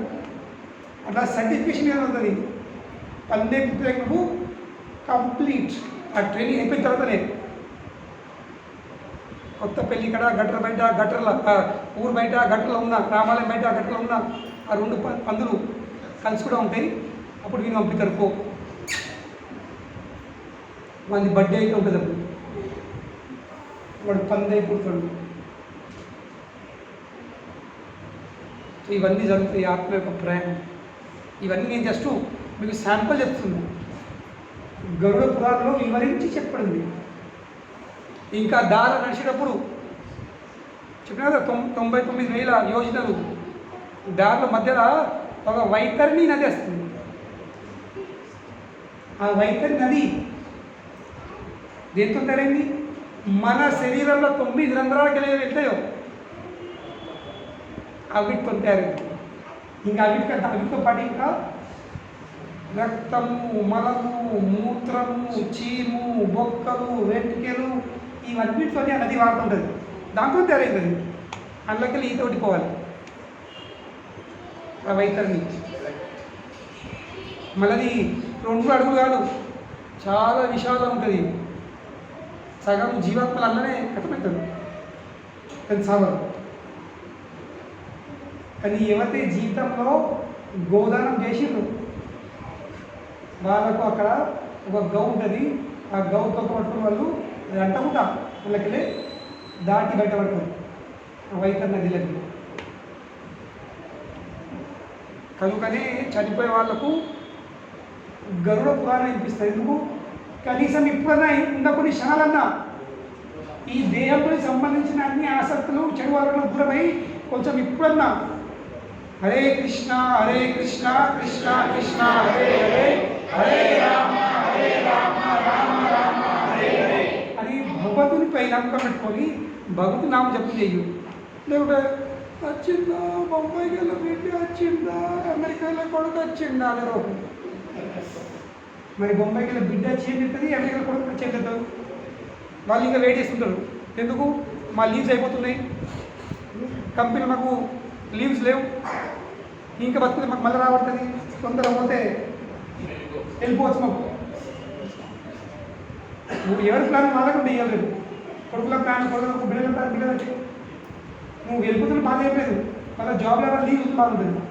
అట్లా సర్టిఫికేషన్ ఏమైనా ఉంటుంది. పందే నువ్వు కంప్లీట్ ఆ ట్రైనింగ్ అయిపోయిన తర్వాతనే కొత్త పెళ్ళి ఇక్కడ గట్ర బయట, గట్రల ఊరు బయట గట్రలో ఉన్న, రామాలయం బయట గట్రలో ఉన్న ఆ 2 పందులు కలిసి కూడా ఉంటాయి. అప్పుడు వీళ్ళు పంపిస్తారు పో. వాడి బర్త్డే అయితే ఉంటుంది. అప్పుడు వాడు పంది అయిపోతాడు. ఇవన్నీ జరుగుతాయి ఆత్మ యొక్క ప్రయాణం. ఇవన్నీ నేను జస్ట్ మీకు శాంపుల్ చెప్తున్నాను. గరుడ పురాణంలో వివరించి చెప్పండి. ఇంకా దారి నడిచేటప్పుడు చెప్పిన కదా 99,000 యోజనలు దారిలో మధ్యలో ఒక వైతరిణి నది వస్తుంది. ఆ వైతరి నది దేంతో తయారైంది? మన శరీరంలో 9 రంధ్రాలకు వెళ్తాయో అవిటితో తయారైంది. ఇంకా అవిటితో పాటు ఇంకా రక్తము, మలము, మూత్రము, చీము, బొక్కలు, వెంట్రుకలు ఇవన్నిటితో ఆ నది వాడుతుంటుంది. దాంతో తయారైంది. అందులోకి ఈత కొట్టిపోవాలి ఆ వైతరిని. మళ్ళీ 2 అడుగులు కాదు, చాలా విశాలం ఉంటుంది. సగం జీవాత్మలు అల్లనే కథమవుతుంది కానీ సాగరు. కానీ ఎవరైతే జీవితంలో గోదానం చేసిండ్రు వాళ్ళకు అక్కడ ఒక గౌ ఉంటుంది. ఆ గౌ తొక్క పట్టుకుని వాళ్ళు అంటకుండా వాళ్ళకి దాటి బయటపడతారు ఆ వైతరి నదిలోకి. కనుకనే చనిపోయే వాళ్లకు గరుడ పురాణం వినిపిస్తుంది. ఎందుకు? కనీసం ఇప్పుడన్నా ఉన్న కొన్ని క్షణాలన్నా ఈ దేహంతో సంబంధించిన అన్ని ఆసక్తులు చెడు వాళ్ళకు దూరమై కొంచెం ఇప్పుడన్నా హరే కృష్ణ హరే కృష్ణ కృష్ణ కృష్ణ హరే హరే హరే రామ రామ రామ హరే హరే అని భగవతునిపై నమ్మకం పెట్టుకొని భగవతు నామం జపం చేయు. లేకుంటే వచ్చిందా బొంబాయికి వెళ్ళి బిడ్డ వచ్చిందా, అమెరికాలో కొడుకు వచ్చిందా అదే రోగం. మరి బొంబాయికి వెళ్ళి బిడ్డ చేపిస్తుంది, అమెరికాలో కొడుకు చేపిస్తుంది. వాళ్ళు ఇంకా వెయిట్ చేస్తుంటారు. ఎందుకు? మా లీవ్స్ అయిపోతున్నాయి, కంపెనీ మాకు లీవ్స్ లేవు, ఇంకా బతుకుతే మాకు మళ్ళీ రాబడుతుంది, తొందరగా పోతే వెళ్ళిపోవచ్చు మాకు. నువ్వు ఎవరి ప్లాన్ వాళ్ళకుండా ఇవ్వలేదు. కొడుకుల ప్లాన్ కొడుకు, బిడ్డల ప్లాన్ బిడ్డలకి నువ్వు వెళ్ళిపోతున్న బాధ ఏం లేదు. మళ్ళీ జాబ్లో లీవ్ బాగుంటుంది.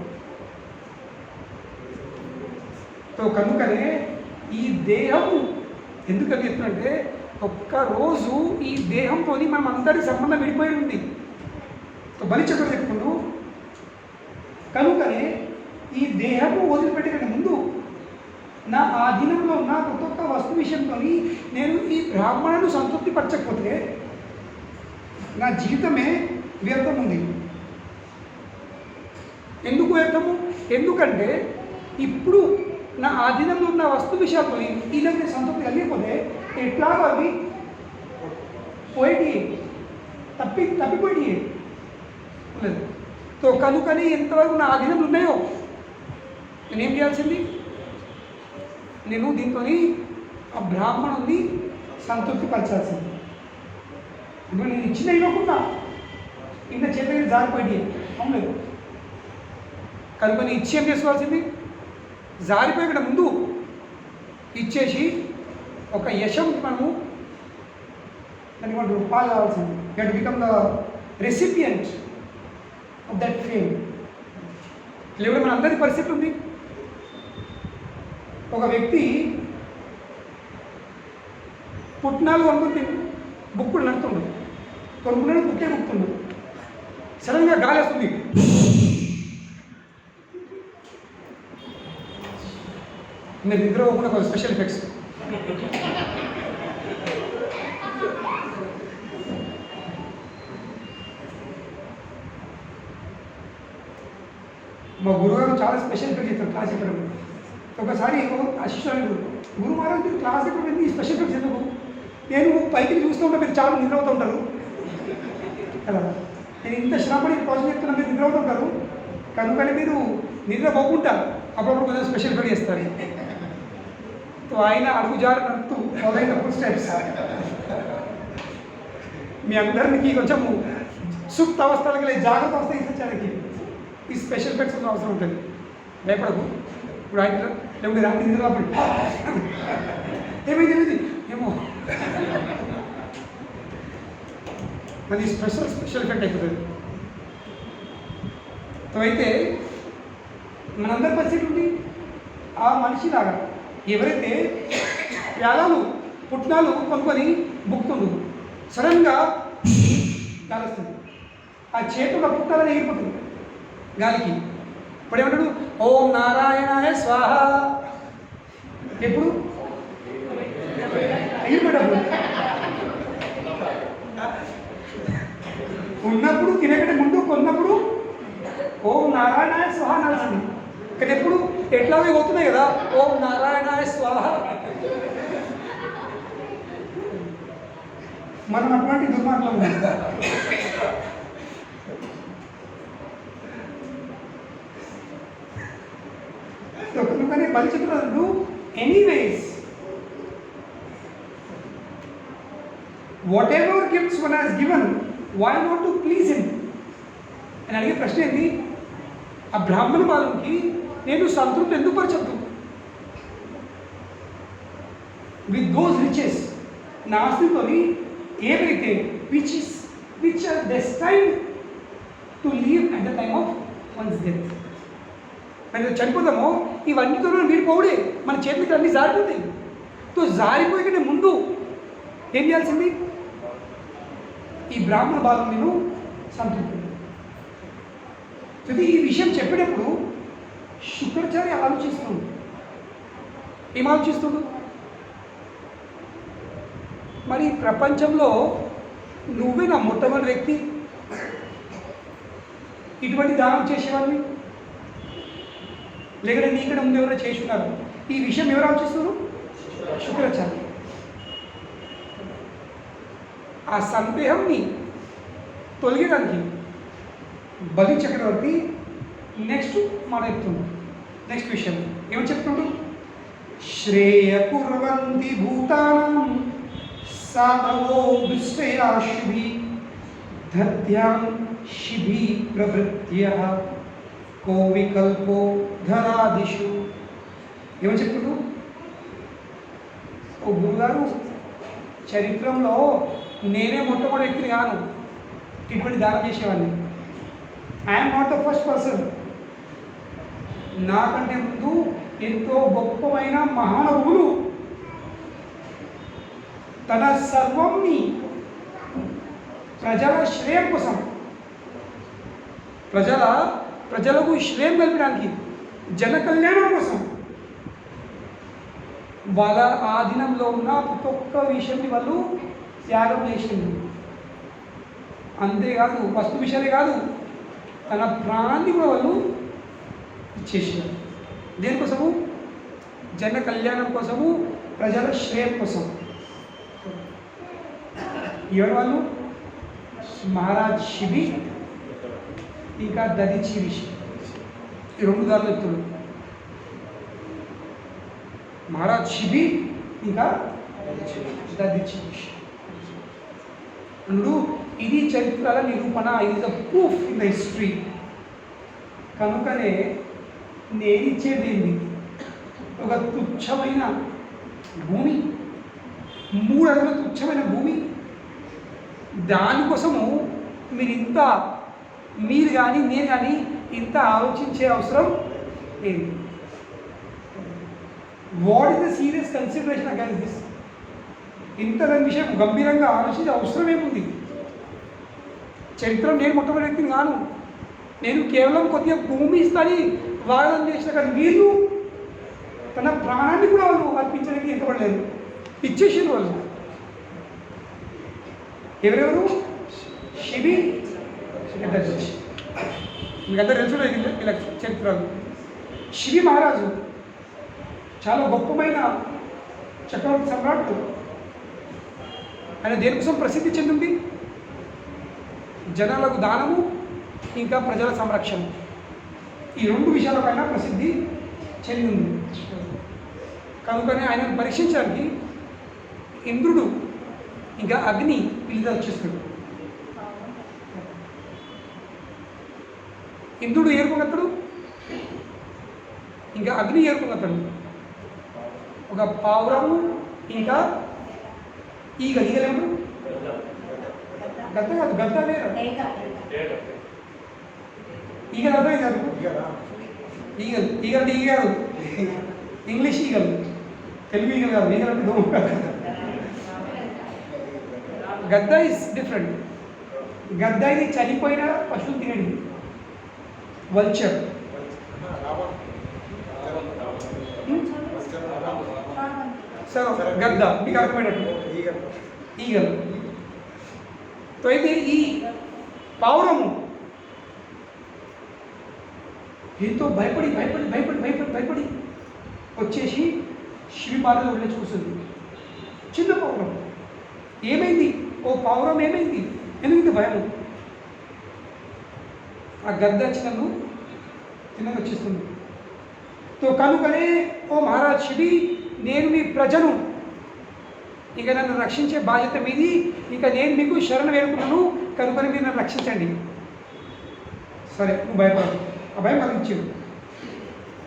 సో కనుకనే ఈ దేహము ఎందుకు చెప్తున్నంటే ఒక్కరోజు ఈ దేహంతో మనం అందరి సంబంధం విడిపోయి ఉంది. బలిచక్రం చెప్పుకుంటూ కనుకనే ఈ దేహము వదిలిపెట్టకండి ముందు నా ఆధీనంలో ఉన్న ఒక్కొక్క వస్తు విషయంతో నేను ఈ బ్రాహ్మణును సంతృప్తి పరచకపోతే నా జీవితమే వ్యర్థం ఉంది. ఎందుకు వ్యర్థము? ఎందుకంటే ఇప్పుడు నా ఆధీనంలో ఉన్న వస్తు విషయాలతో వీళ్ళకి సంతృప్తి కలిగిపోతే ఎట్లాగో అవి పోయేటి తప్పిపోయి లేదు. కనుకని ఎంతవరకు నా ఆధీనంలో ఉన్నాయో నేనేం చేయాల్సింది, నేను దీంతో ఆ బ్రాహ్మణుని సంతృప్తిపరచాల్సింది. ఇప్పుడు నేను ఇచ్చిన ఇవ్వకుండా ఇంత చేత జారిపోయి అవును కనుక నేను ఇచ్చి ఏం చేసుకోవాల్సింది, జారిపోయే ముందు ఇచ్చేసి ఒక యశంకి మనము దానికి మనం రూపాలు కావాల్సింది. You to become the recipient of that fame. లేకపోతే మన అందరి పరిస్థితి ఉంది. ఒక వ్యక్తి పుట్నాలు కొనుక్కుంటే బుక్కులు నడుతుండు, కొనుక్కున్నాడు బుక్కే బుక్తుండు. సడన్గా గాలి వస్తుంది, మీరు నిద్ర పోకుండా కొంచెం స్పెషల్ ఎఫెక్ట్స్. మా గురుగారు చాలా స్పెషల్ ఎఫెక్ట్ చేస్తారు క్లాస్ చెప్పడం. ఒకసారి అసిస్టెంట్ గురు మహారాజ్ మీరు క్లాస్ చెప్పడం ఈ స్పెషల్ ఎఫెక్ట్స్ ఎందుకు, నేను పైకి చూస్తూ ఉంటా మీరు చాలా నిద్ర అవుతూ ఉంటారు కదా, నేను ఇంత శ్రమపడి ప్రాజెక్ట్ చెప్తున్నా మీరు నిద్ర అవుతుంటారు కనుకని మీరు నిద్ర పోకుంటారు, అప్పుడప్పుడు కొంచెం స్పెషల్ ఎఫెక్ట్ చేస్తారు. ఆయన అడుగు జారి నడుతూ మొదలైన ఫుల్ స్టెప్స్ మీ అందరికి కొంచెం సుప్త అవస్థలకి లేదు జాగ్రత్త అవస్థ ఇచ్చడానికి ఈ స్పెషల్ ఎఫెక్ట్స్ అవసరం ఉంటుంది. భయపడకు. ఇప్పుడు ఆయన లేకపోతే రాత్రి నిద్రప్పుడు ఏమైంది ఏమో అది స్పెషల్ ఎఫెక్ట్ అయిపోతుంది. అయితే మనందరి పరిస్థితి ఉంది ఆ మనిషిలాగా. ఎవరైతే ప్యాలాలు పుట్నాలు కొనుక్కొని బుక్తుండు, సడన్గా గాలి వస్తుంది, ఆ చేతుల పుట్టాలని ఎగిరిపోతుంది గాలికి. ఇప్పుడు ఏమంటాడు, ఓం నారాయణాయ స్వాహ. ఎప్పుడు ఎగిరిపోయేటప్పుడు ఉన్నప్పుడు తినకంటే ముందు కొన్నప్పుడు ఓం నారాయణాయ స్వాహ అనాల్సింది. కానీ ఎప్పుడు ఎట్లాగే పోతున్నాయి కదా, ఓం నారాయణాయ స్వాహ. మనం అటువంటి దుర్మార్గం కనుకనే బలిచక్రుడు anyways whatever gifts one has given why not to please him అని అడిగే ప్రశ్న ఏంటి, ఆ బ్రాహ్మణ బాలుకి నేను సంతృప్తి ఎందుకు పరచద్దు విత్ దోస్ రిచెస్, నా ఆస్తితో ఏవైతే which are destined to leave at the time of one's death. మనం చనిపోతామో ఇవన్నీతో వీడిపోవుడే, మన చేతులకి అన్నీ జారిపోతాయి. జారిపోయే ముందు ఏం చేయాల్సింది, ఈ బ్రాహ్మణ బాలు నేను సంతృప్తి. ఈ విషయం చెప్పేటప్పుడు శుక్రాచార్య ఆలోచిస్తుండు. ఏం ఆలోచిస్తుండు, మరి ప్రపంచంలో నువ్వే నా మొట్టమొదటి వ్యక్తి ఇటువంటి దానం చేసేవాడిని, లేకపోతే నీకడ ముందు ఎవరైనా చేసి ఉన్నారు. ఈ విషయం ఎవరు ఆలోచిస్తున్నారు, శుక్రాచార్య. ఆ సందేహంని తొలగడానికి బలి చక్రవర్తి నెక్స్ట్ మాట చెప్తుండు. నెక్స్ట్ విషయం ఏమని చెప్తుండు, శ్రేయ కుర్వంతి భూతానం సాధవో దుష్టయాశుభి ధత్యాం శిభి ప్రవృత్య కో వికల్పో ధరాదిషు. ఏమని చెప్తుండు, ఓ గురుగారు చరిత్రలో నేనే మొట్టమొదటి వ్యక్తిని కాను ఇటువంటి దానం చేసేవాడిని. I'm not the first person. నాకంటే ముందు ఎంతో గొప్పమైన మహానవులు తన సర్వంని ప్రజల శ్రేయం కోసం, ప్రజలకు శ్రేయం కల్పడానికి, జన కళ్యాణం కోసం వాళ్ళ ఆధీనంలో ఉన్న ప్రతి ఒక్క విషయాన్ని వాళ్ళు త్యాగం చేసింది. అంతేకాదు వస్తు విషయాలే కాదు, తన ప్రాణాన్ని కూడా వాళ్ళు ఇచ్చేసారు. దేనికోసము, జన కళ్యాణం కోసము, ప్రజల శ్రేయం కోసం. ఎవరు వాళ్ళు, మహారాజ్ శిబి ఇంకా దదిచి ఋషి. ఈ రెండు దారులు ఎత్తుడు. మహారాజ్ శిబి ఇంకా దదిచి ఋషి. ఇప్పుడు ఇది చరిత్రల నిరూపణ, ఇది the proof in the history. కనుకనే నేను ఇచ్చేది ఏంటి? ఒక తుచ్చమైన భూమి, 3 అడుగుల తుచ్చమైన భూమి. దానికోసము మీరు కానీ నేను కానీ ఇంత ఆలోచించే అవసరం ఏంటి? What is the serious consideration against this? ఇంత విషయం గంభీరంగా ఆలోచించే అవసరం ఏముంది? చరిత్రలో నేను మొట్టమొదటి వ్యక్తిని కాను. నేను కేవలం కొద్దిగా భూమి ఇస్తాని వాదన చేసిన, కానీ వీళ్ళు తన ప్రాణాన్ని కూడా వాళ్ళు అర్పించడానికి ఎంతపడలేదు, ఇచ్చేసిన వాళ్ళు. ఎవరెవరు? శిబి, దదిచి. మీకు అందరూ తెలుసు వీళ్ళ చరిత్రలు. శిబి మహారాజు చాలా గొప్పమైన చక్రవర్తి సమ్రాట్. ఆయన దేనికోసం ప్రసిద్ధి చెందింది? జనాలకు దానము, ఇంకా ప్రజల సంరక్షణ. ఈ 2 విషయాలపైన ప్రసిద్ధి చెందింది. కనుకనే ఆయనను పరీక్షించడానికి ఇంద్రుడు ఇంకా అగ్ని వీళ్ళిద్దరు వచ్చేస్తాడు. ఇంద్రుడు ఏరుకున్నప్పుడు ఇంకా అగ్ని ఏరుకున్నప్పుడు ఒక పావురము ఇంకా ఈగలేము. గద్ద కాదు, గద్ద వేరు. ఈగలు అర్థం కాదు. ఈగలు ఈగలు ఇంగ్లీష్ ఈగలు, తెలుగు ఈగలు కాదు. ఈగలు అంటే దోమ. గద్ద ఇస్ డిఫరెంట్. గద్ద ఇది చనిపోయిన పశువులు తినేది, వల్చర్. సరే, గద్ద మీకు అర్థమైనట్టు ఈగలు. తో అయితే ఈ పావురము ఎంతో భయపడి భయపడి భయపడి భయపడి భయపడి వచ్చేసి శివి పాదలో వెళ్ళి చూస్తుంది. చిన్న పావురం. ఏమైంది? ఓ పావురం ఏమైంది? ఎందుకు భయము? ఆ గద్ద చిన్నను తిన్నగా వచ్చేస్తుంది. తో కనుకనే ఓ మహారాజ్ శిబి, నేను మీ ప్రజను, ఇక నన్ను రక్షించే బాధ్యత మీది. ఇక నేను మీకు శరణ వేడుకున్నాను, కనుకని మీరు నన్ను రక్షించండి. సరే, నువ్వు భయపడదు. ఆ భయం కలిగించావు.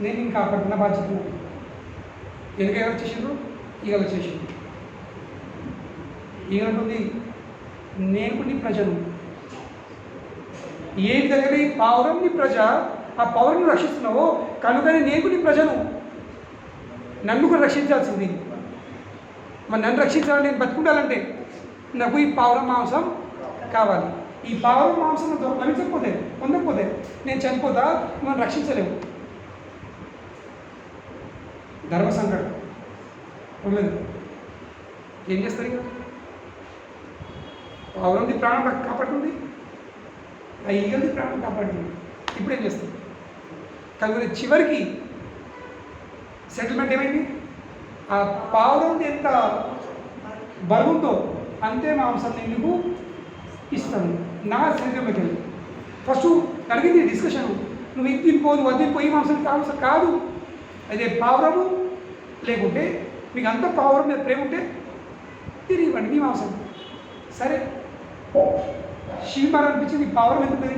నేను ఇంకా కాపాడుతున్న బాధ్యత. ఎందుకు ఎవరు వచ్చేసిండ్రు? ఈగలు వచ్చేసిండ్రు. ఈగలుంటుంది, నేను నీ ప్రజను. ఏం దగ్గర ఈ పావురం నీ ప్రజ, ఆ పౌరుని రక్షిస్తున్నావో కనుకనే నేను నీ ప్రజను, నన్ను కూడా రక్షించాల్సింది. మరి నన్ను రక్షించాలని, నేను బతుకుండాలంటే నాకు ఈ పావురం మాంసం కావాలి. ఈ పావురం మాంసం లభించకపోతే, పొందకపోతే నేను చనిపోతా, మనం రక్షించలేము. ధర్మ సంకటం ఉండదు. ఏం చేస్తారు? ఇక పావురంది ప్రాణం కాపాడుతుంది, ఆ ఈగలది ప్రాణం కాపాడుతుంది. ఇప్పుడు ఏం చేస్తుంది? కానీ చివరికి సెటిల్మెంట్ ఏమైంది? ఆ పావురం ఎంత బరువుతో అంతే మాంసం నీకు ఇస్తాను నా శరీరంలోకి వెళ్ళి. ఫస్ట్ అడిగింది డిస్కషన్, నువ్వు ఇది తినిపోదు, అది తినిపోయి మాంసం కాదు. అదే పావురము, లేకుంటే మీకు అంత పావురం మీద ప్రేమ ఉంటే తిరిగి ఇవ్వండి మీ మాంసం. సరే, శివి మరి అనిపించింది, పావురం ఎంత ఉంటుంది?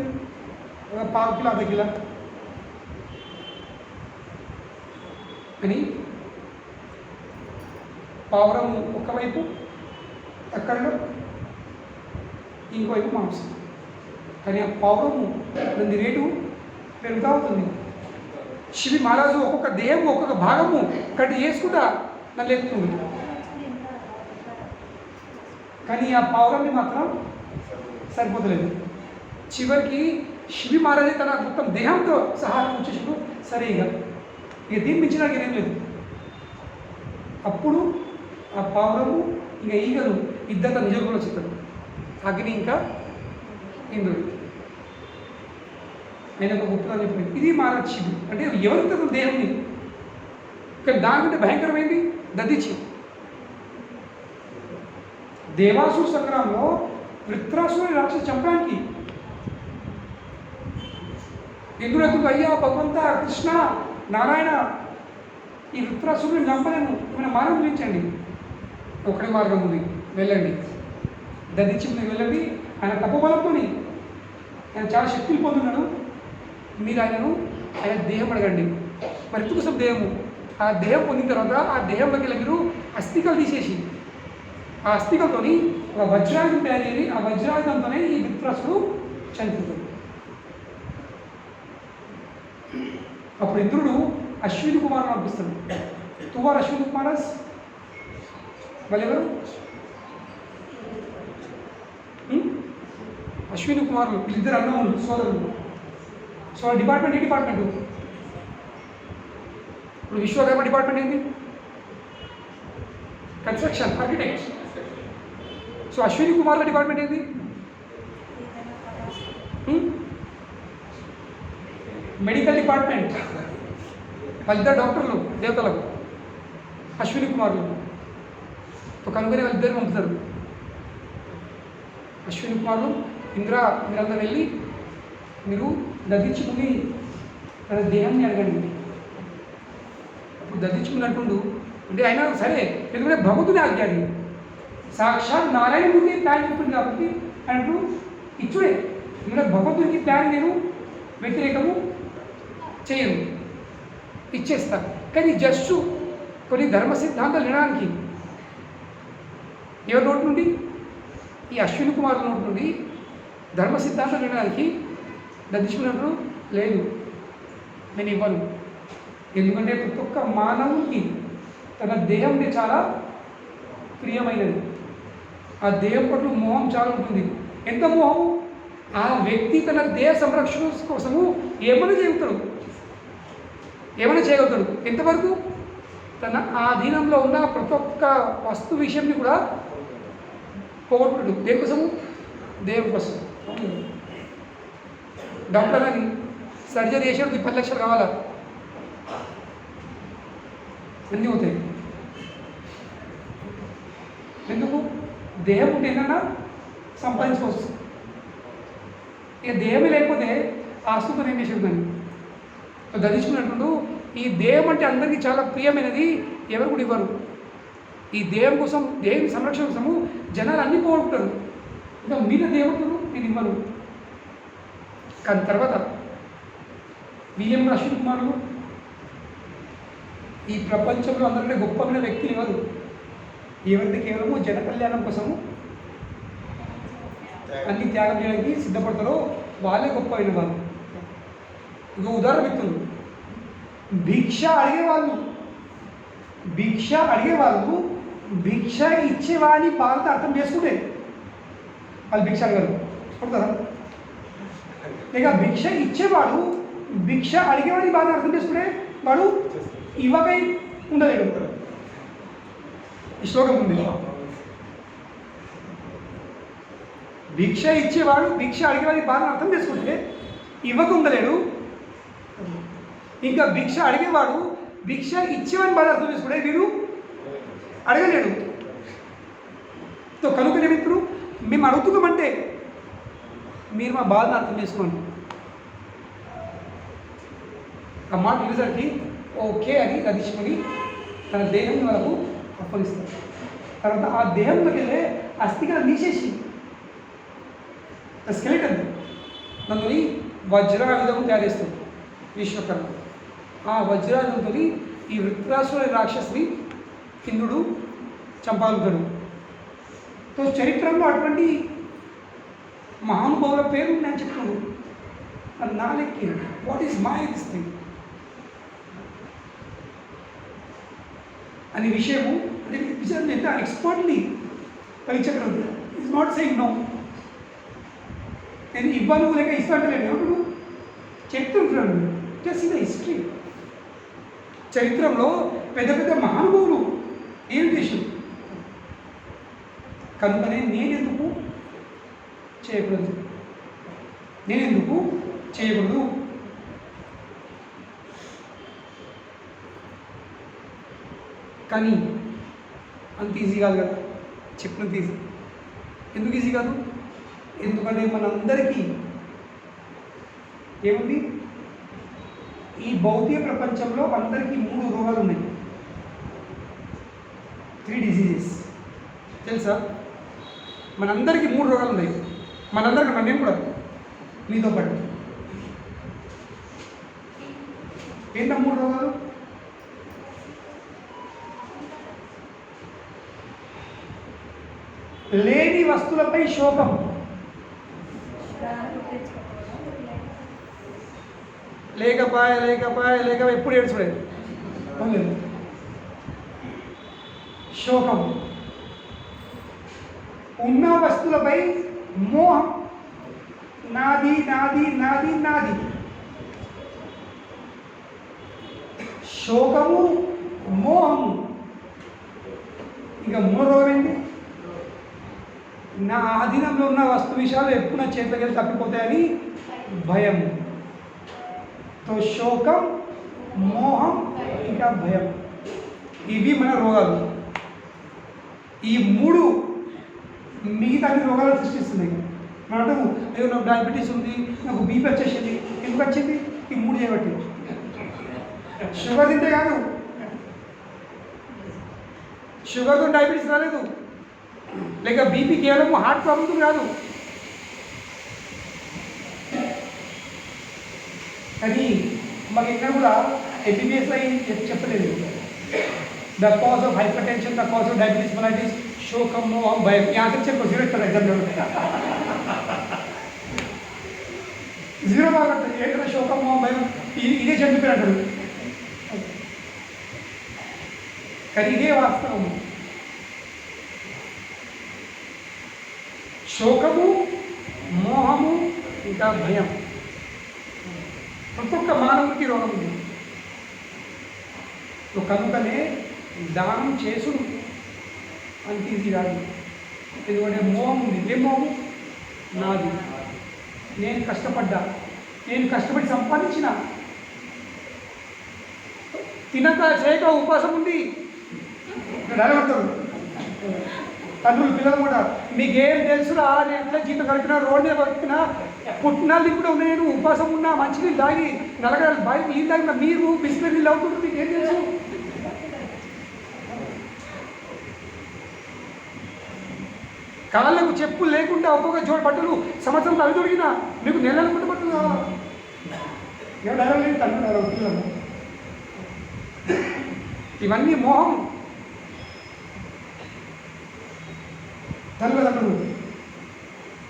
ఒక 1/4 కిలో, 1/2 కిలో అని. పావురం ఒకవైపు అక్కడలో, ఇంకోవైపు మాంసం. కానీ ఆ పావురము దాని రేటు పెరుగుతూ అవుతుంది. శివి మహారాజు ఒక్కొక్క దేహం, ఒక్కొక్క భాగము కట్టి చేసుకుంటా నన్ను ఎత్తుతుంది. కానీ ఆ పావురాన్ని మాత్రం సరిపోతలేదు. చివరికి శివి మహారాజే తన మొత్తం దేహంతో సహాయం వచ్చేసినప్పుడు సరే ఇక దీన్ని మించి నాకు ఏం లేదు. అప్పుడు ఆ పావురము ఇంకా ఈగలు ఇద్దరు నిజంగా చెప్తారు. అగ్ని ఇంకా ఇంద్రుడు. ఆయన ఒక గొప్పగా చెప్పింది, ఇది మహారాజ్ శివి అంటే ఎవరికి తన దేహంని. కానీ దానికంటే భయంకరమైంది దదిచి. దేవాసుర సంగ్రామంలో వృత్రాసురుని రాక్షసు చంపడానికి ఇంద్రుడు అయ్యా భగవంత కృష్ణ నారాయణ ఈ వృత్రాసురుని చంపలేము, ఏమైనా మార్గం చూపించండి. ఒకటే మార్గం ఉంది, వెళ్ళండి, దదించి మీరు వెళ్ళండి. ఆయన తపోబలంతో ఆయన చాలా శక్తులు పొందున్నాడు. మీరు ఆయన దేహం అడగండి. మరి ఎందుకోసం దేహము? ఆ దేహం పొందిన తర్వాత ఆ దేహంలోకి వెళ్ళి మీరు అస్థికలు తీసేసి ఆ అస్థికలతో ఒక వజ్రాయుధం తయారు చేయాలి. ఆ వజ్రాయుధంతోనే ఈ వృత్రాసుడు చనిపోతాడు. అప్పుడు ఇంద్రుడు అశ్విని కుమారుని పంపిస్తాడు. తువారు అశ్విని కుమారస్ వాళ్ళెవరు? అశ్విని కుమారులు, వీళ్ళిద్దరు అన్నములు, సోదరులు. సో డిపార్ట్మెంట్ ఏ డిపార్ట్మెంటు? ఇప్పుడు విశ్వకర్మ డిపార్ట్మెంట్ ఏంటి? Construction, architect. సో అశ్విని కుమార్ల డిపార్ట్మెంట్ ఏంటి? Medical department. వాళ్ళిద్దరు డాక్టర్లు దేవతలకు, అశ్విని కుమారులు. కనుగొని వాళ్ళిద్దరు పంపుతారు. అశ్విని కుమారులు, ఇంద్ర మీరందరూ వెళ్ళి మీరు దదించుకుని తన దేహాన్ని అడగండి. అప్పుడు దదించుకుని అంటుండు అంటే ఆయన సరే, ఎందుకంటే భగవంతుని ఆజ్ఞాది, సాక్షాత్ నారాయణుడికి ప్లాన్ చెప్తుంది కాబట్టి అంటూ ఇచ్చుడే. ఎందుకంటే భగవంతుడికి ప్లాన్ నేను వ్యతిరేకము చేయను, ఇచ్చేస్తా. కానీ జస్ట్ కొన్ని ధర్మ సిద్ధాంతాలు వినడానికి ఎవరి నోటి నుండి? ఈ అశ్విని కుమారుల నోటి నుండి ధర్మ సిద్ధాంతాలు వినడానికి దదించుకున్నప్పుడు లేదు, నేను ఇవ్వను. ఎందుకంటే ప్రతి ఒక్క మానవునికి తన దేహంని చాలా ప్రియమైనది. ఆ దేహం పట్ల మోహం చాలా ఉంటుంది. ఎంత మోహం! ఆ వ్యక్తి తన దేహ సంరక్షణ కోసము ఏమైనా చేయగలుగుతాడు. ఎంతవరకు? తన ఆధీనంలో ఉన్న ప్రతి ఒక్క వస్తు విషయంని కూడా పోగొట్టుడు. దేనికోసము? దేవుని కోసం. డాక్టర్ అని సర్జరీ చేసేవాడికి 10 లక్షలు కావాలా? అన్నీ అవుతాయి. ఎందుకు? దేహం ఉంటే ఏంటన్నా సంపాదించుకోవచ్చు. ఇక దేహమే లేకపోతే ఆస్తుతో ఏం చేసేదని దదించుకున్నట్టు. ఈ దేహం అంటే అందరికీ చాలా ప్రియమైనది, ఎవరు కూడా ఇవ్వరు. ఈ దేహం కోసం, దేహం సంరక్షణ కోసము జనాలు అన్నీ పోగొట్టుతారు. ఇంకా మీద దేవతలు నేను ఇవ్వను. కానీ తర్వాత విలియం అశ్విని కుమారులు ఈ ప్రపంచంలో అందరికంటే గొప్పమైన వ్యక్తులు ఎవరు? ఎవరైతే కేవలము జన కళ్యాణం కోసము అన్ని త్యాగం చేయడానికి సిద్ధపడతారో వాళ్ళే గొప్పమైన వాళ్ళు. ఇక ఉదాహరణ వ్యక్తులు భిక్ష అడిగేవాళ్ళు భిక్ష ఇచ్చేవాడి బాధతో అర్థం చేసుకుంటే వాళ్ళు భిక్ష అడగరు. కొడతారా? ఇక భిక్ష ఇచ్చేవాడు భిక్ష అడిగేవాడి బాధ అర్థం చేసుకుంటే వాడు ఇవ్వకై ఉండలేడు. ఈ శ్లోకం ఉంది. భిక్ష ఇచ్చేవాడు భిక్ష అడిగేవాడి బాధను అర్థం చేసుకుంటే ఇవ్వక ఉండలేడు. ఇంకా భిక్ష అడిగేవాడు భిక్ష ఇచ్చేవాడిని బాధ అర్థం చేసుకుంటే వీడు అడగలేడు. కనుకనే మిత్రులు, మేము అడుగుతున్నామంటే మీరు మా బాధను అర్థం చేసుకోండి. ఆ మాట వినేసరికి ఓకే అని దదించుకొని తన దేహం వరకు అప్పగిస్తారు. తర్వాత ఆ దేహంలోకి వెళ్ళే అస్థిగా తీసేసి స్కెలిటన్ దాంతో వజ్రాయుధం తయారు చేస్తాడు విశ్వకర్మ. ఆ వజ్రాయుధంతో ఈ వృత్రాసురుడి రాక్షసుని ఇంద్రుడు చంపగలుగుతాడు. సో చరిత్రలో అటువంటి మహానుభావుల పేరు నేను చెప్తున్నాను. నా లెక్కి what is my this thing అనే విషయము అంటే విషయాన్ని ఎంత ఎక్స్పర్ట్లీ పరీక్షకుడు ఈజ్ నాట్ సెయింగ్ నో. నేను ఇవ్వను లేక ఇస్తాంటలేను. ఎవరు చెప్తుంటున్నాను. Just in the history. చరిత్రలో పెద్ద పెద్ద మహానుభావులు ఏం చేశారు. కనుకనే నేనెందుకు చేయకూడదు. కానీ అంత ఈజీ కాదు కదా చెప్పినంత ఈజీ. ఎందుకు ఈజీ కాదు? ఎందుకంటే మనందరికీ ఏముంది? ఈ భౌతిక ప్రపంచంలో అందరికీ 3 రోగాలు ఉన్నాయి, 3 డిసీజెస్ తెలుసా? మనందరికీ 3 రోగాలు ఉన్నాయి. మనందరికీ నేను కూడా మీతో పాటు. ఏంటా 3 రోగాలు? లేని వస్తువులపై శోకం, లేకపోయే ఎప్పుడు ఏడ్చుకోలేదు. శోకం. ఉన్న వస్తువులపై మోహం, నాది నాది నాది నాది. శోకము, మోహము. ఇక 3 రోగం ఏంటి? నా ఆధీనంలో ఉన్న వస్తు విషయాలు ఎప్పుడు నా చేతికి వెళ్ళి తప్పిపోతాయని భయం. తో శోకం, మోహం, ఇంకా భయం, ఇవి మన రోగాలు. ఈ 3 మిగతా అన్ని రోగాలు సృష్టిస్తున్నాయి. మనం అయ్యో నాకు డయాబెటీస్ ఉంది, నాకు బీపీ వచ్చేసింది. ఎందుకు వచ్చింది? ఈ 3 చేయబట్టి. షుగర్ తింటే కాదు, షుగర్తో డయాబెటీస్ రాలేదు, లేక బీపీ కేవలం హార్ట్ ప్రాబ్లం కాదు. కానీ మాకు ఇక్కడ కూడా ఎంబీబీఎస్ చెప్పలేదు. The cause of hyper tension, the cause of diabetes mellitus, శోకం, మోహం, భయం. ఈ ఆన్సర్ చెప్పు, 0 ఇస్తారు ఎగ్జామ్లో. 0 బాగా ఏంటంటే శోకం, మోహం, భయం ఇదే చెప్పారు అంటారు. కానీ ఇదే వాస్తవము. శోకము, మోహము, ఇంకా భయం. ఒక్కొక్క మానవుడికి రోగం ఉంది. కనుకనే దానం చేసుడు అంత ఈజీ కాదు. ఎందుకంటే మోహం ఉంది. ఏ మోహం? నాది, నేను కష్టపడ్డా, నేను కష్టపడి సంపాదించిన. తినక చేయక ఉపవాసం ఉంది డైరెక్టర్ తండ్రులు పిల్లలు కూడా, మీకేం తెలుసురా, నేను ఎట్లా జీతం కలిపినా, రోడ్డు మీద బతికినా, పుట్టినాళ్ళు కూడా ఉన్నాయి, నేను ఉపవాసం ఉన్నా, మంచినీళ్ళు తాగి నలగడాలు బాగా నీళ్ళు తాగిన మీరు బిస్కెట్ నీళ్ళు అవుతుంటుంది, మీకు ఏం తెలుసు? కాళ్ళకు చెప్పులు లేకుండా ఒక్కొక్క జోడు బట్టలు సంవత్సరం అవి దొరికినా మీకు నెలలు పుట్ట బట్టలు కావాలా? ఎవరు లేదు తండ్రి పిల్లలు. ఇవన్నీ మోహం. తల్లిదండ్రులు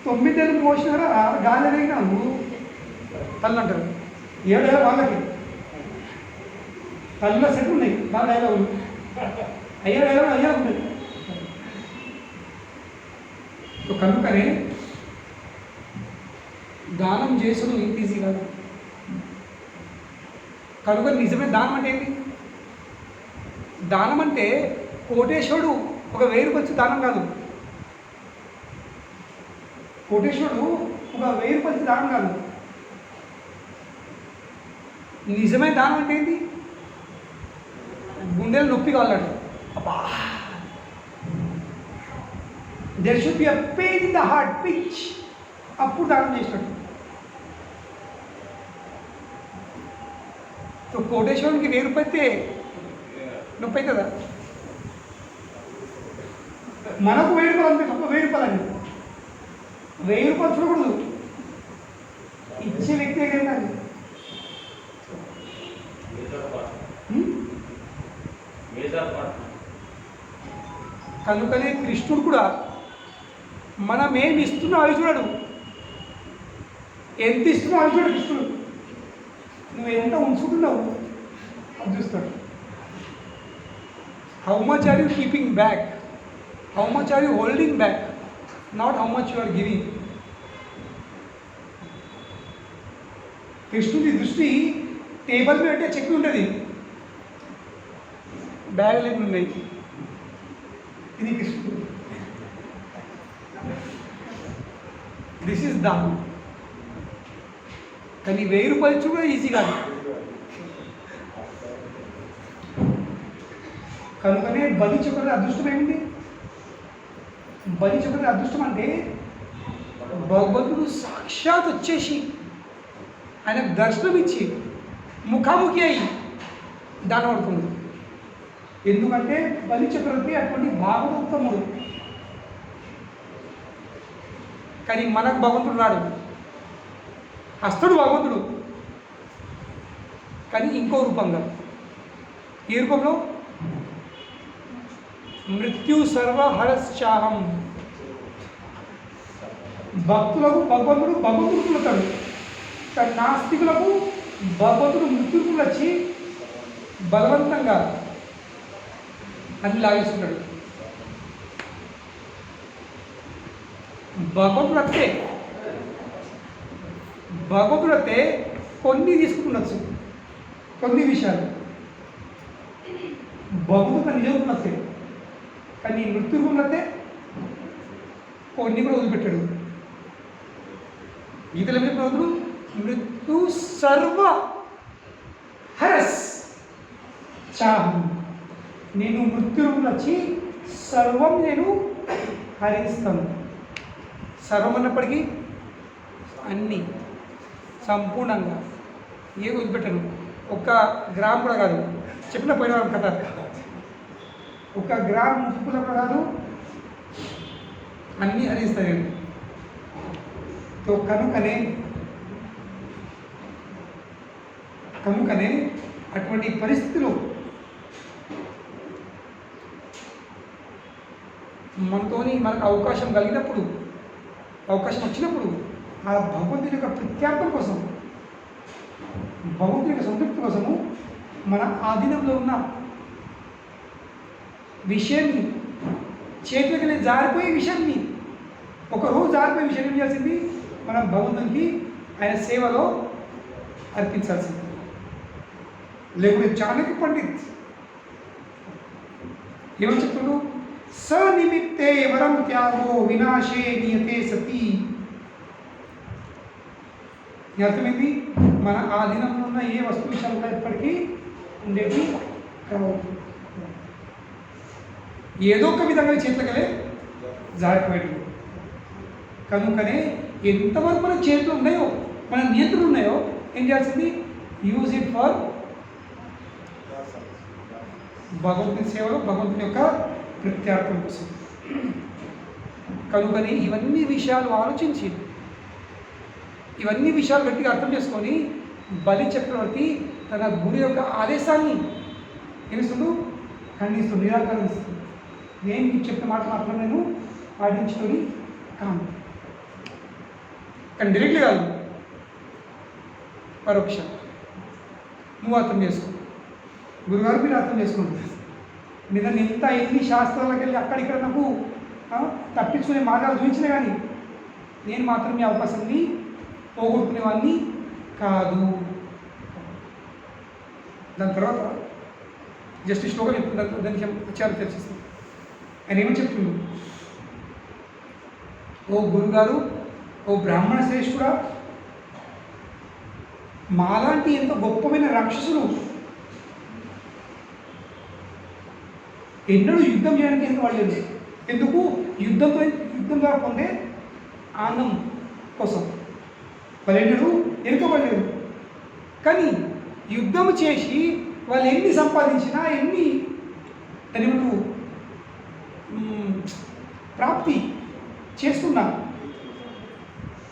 9 ఏళ్ళు మోసినారా గాలి ఎదిగినాము తల్లి అంటారు. 7 ఏళ్ళ వాళ్ళకి తల్లిలో సెట్ ఉన్నాయి, బాగా డైలాగులు. 5 ఏళ్ళ అయ్యా ఉన్నాయి. కనుకనే దానం చేసుడు ఇంత ఈజీ కాదు. కనుక నిజమే దానం అంటే ఏంటి? దానం అంటే కోటేశ్వరుడు ఒక 1000 రూపాయలు వచ్చి దానం కాదు. కోటేశ్వరుడు ఒక 1000 రూపాయలు దానం కాదు. నిజమే దానం అంటే ఏంటి? గుండెలు నొప్పి కావాలంట. అబ్బా, there should be a pain in the heart, pitch. అప్పుడు దానం చేసినట్టు. కోటేశ్వరునికి 1000 రూపాయలు నొప్పి అవుతుందా? మనకు 1000 రూపాయలు అంతే తప్ప 1000 రూపాయలు అని 1000 రూపాయలు చూడకూడదు. ఇచ్చే వ్యక్తి ఏంటంటే కనుకనే కృష్ణుడు కూడా మనం ఏమి ఇస్తున్నావు అవి చూడడు, ఎంత ఇస్తున్నావు అవి చూడడు కృష్ణుడు. నువ్వు ఎంత ఉంచుకుంటున్నావు అది చూస్తాడు. How much are you keeping back, how much are you holding back, not how much you are giving. కృష్ణుడి దృష్టి టేబుల్ మీద అంటే చెక్ ఉంటుంది, బ్యాగులు ఏమి ఉన్నాయి. ఇది కృష్ణుడు. దిస్ ఈజ్ దానం. కానీ 1000 రూపాయలు చూడ ఈజీ కాదు. కనుకనే బలి చక్రుడి అదృష్టం ఏమిటి? బలి చక్రుడి అదృష్టం అంటే భగవంతుడు సాక్షాత్ వచ్చేసి ఆయనకు దర్శనం ఇచ్చి ముఖాముఖి అయి దాన్ని పడుతుంది. ఎందుకంటే బలి చక్రవర్తి అటువంటి భాగవతోత్తముడు. కానీ మనకు భగవంతుడు రాడు, హస్తుడు భగవంతుడు, కానీ ఇంకో రూపంగా. ఈ రూపంలో మృత్యు సర్వహరశ్చాహం. భక్తులకు భగవంతుడు భగవంతుడుతాడు, కానీ నాస్తికులకు భగవంతుడు మృత్యుకులు వచ్చి బలవంతంగా అన్ని లాగేసుకుంటాడు. భగవంతుడు వస్తే కొన్ని తీసుకుంటుండొచ్చు, కొన్ని విషయాలు భగవంతుడు నిజం వస్తాయి, కానీ మృత్యుకులు వస్తే కొన్ని కూడా వదిలిపెట్టాడు. గీతల మీద భగవంతుడు మృత్యు సర్వ హరస్ చాహం. నేను మృత్యువులు వచ్చి సర్వం నేను హరిస్తాను. సర్వం అన్నప్పటికీ అన్నీ సంపూర్ణంగా ఏ వదిలిపెట్టను. ఒక్క గ్రామ్ కూడా కాదు, చెప్పిన పోయిన కథ, ఒక గ్రామ్ ముక్కుల కూడా కాదు, అన్నీ హరిస్తాను నేను. కనుకనే అటువంటి పరిస్థితులు మనకు అవకాశం కలిగినప్పుడు, అవకాశం వచ్చినప్పుడు ఆ భగవంతుని యొక్క ప్రత్యార్థం కోసం, భగవంతుని యొక్క సంతృప్తి కోసము మన ఆధీనంలో ఉన్న విషయాన్ని, చేతులకి జారిపోయే విషయాన్ని, ఒకరోజు జారిపోయే విషయం ఏం చేయాల్సింది, మనం భగవంతునికి ఆయన సేవలో అర్పించాల్సింది. లేకుంటే చాణక్య పండిత్ ఏమని చెప్తున్నాడు, సనిమిత్తే వరం త్యాగో వినాశే నియతే సతీ. అర్థమైంది, మన ఆధీనంలో ఉన్న ఏ వస్తు విషయంలో ఎప్పటికీ ఉండేది కావు, ఏదో ఒక విధంగా చేతులకెళ్ళే జారిపోయేది. కనుకనే ఎంతవరకు మన చేతులు ఉన్నాయో, మన నియంత్రణ ఉన్నాయో ఏం చేయాల్సింది, యూజ్ ఇట్ ఫర్ భగవంతుని సేవలో, భగవంతుని యొక్క ప్రత్యార్థం కోసం. కనుకని ఇవన్నీ విషయాలు ఆలోచించి, ఇవన్నీ విషయాలు గట్టిగా అర్థం చేసుకొని బలి చక్రవర్తి తన గురి యొక్క ఆదేశాన్ని ఏమిస్తుండు, ఖండిస్తుంది, నిరాకరిస్తుంది. నేను మీకు చెప్పిన మాట మాత్రం నేను పాటించుకొని కాను. కానీ డైరెక్ట్లీ కాదు, పరోక్ష. నువ్వు అర్థం చేసుకో, గురుగారు మీరు అర్థం చేసుకుంటారు. మీద ఎంత ఎన్ని శాస్త్రాలకు వెళ్ళి అక్కడిక్కడ నాకు తప్పించుకునే మార్గాలు చూపించినా కానీ నేను మాత్రం ఈ అవకాశాన్ని పోగొట్టుకునేవాడిని కాదు. దాని తర్వాత జస్ట్ శ్లోకం చెప్తున్నారు, దానికి విచారం తెలిసిస్తుంది. ఆయన ఏమని చెప్తున్నాడు, ఓ గురుగారు, ఓ బ్రాహ్మణ శ్రేష్ఠుడా, మాలాంటి ఎంతో గొప్పమైన రాక్షసులు ఎన్నడూ యుద్ధం చేయడానికి ఎందుకు వాళ్ళు ఎందుకు యుద్ధం ద్వారా పొందే ఆనందం కోసం వాళ్ళు ఎన్నడూ ఎన్నుకోబడలేదు. కానీ యుద్ధం చేసి వాళ్ళు ఎన్ని సంపాదించినా, ఎన్ని దాని ప్రాప్తి చేసుకున్నా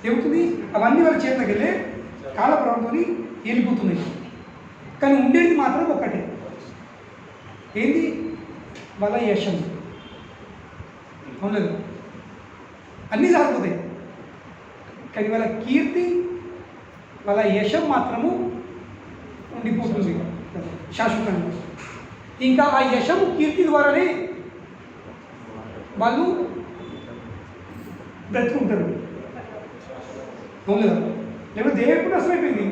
ఏమవుతుంది, అవన్నీ వాళ్ళ చేతికి వెళ్ళే కాలప్రభంతో వెళ్ళిపోతున్నాయి. కానీ ఉండేది మాత్రం ఒక్కటే, ఏంది, వాళ్ళ యశం. అవునలేదు, అన్నీ సాగిపోతాయి, కానీ వాళ్ళ కీర్తి, వాళ్ళ యశం మాత్రము ఉండిపోతుంది శాశ్వతంగా. ఇంకా ఆ యశము కీర్తి ద్వారానే వాళ్ళు బ్రతుకుంటారు. అవును, లేకపోతే దేవుడు అసలైపోయింది.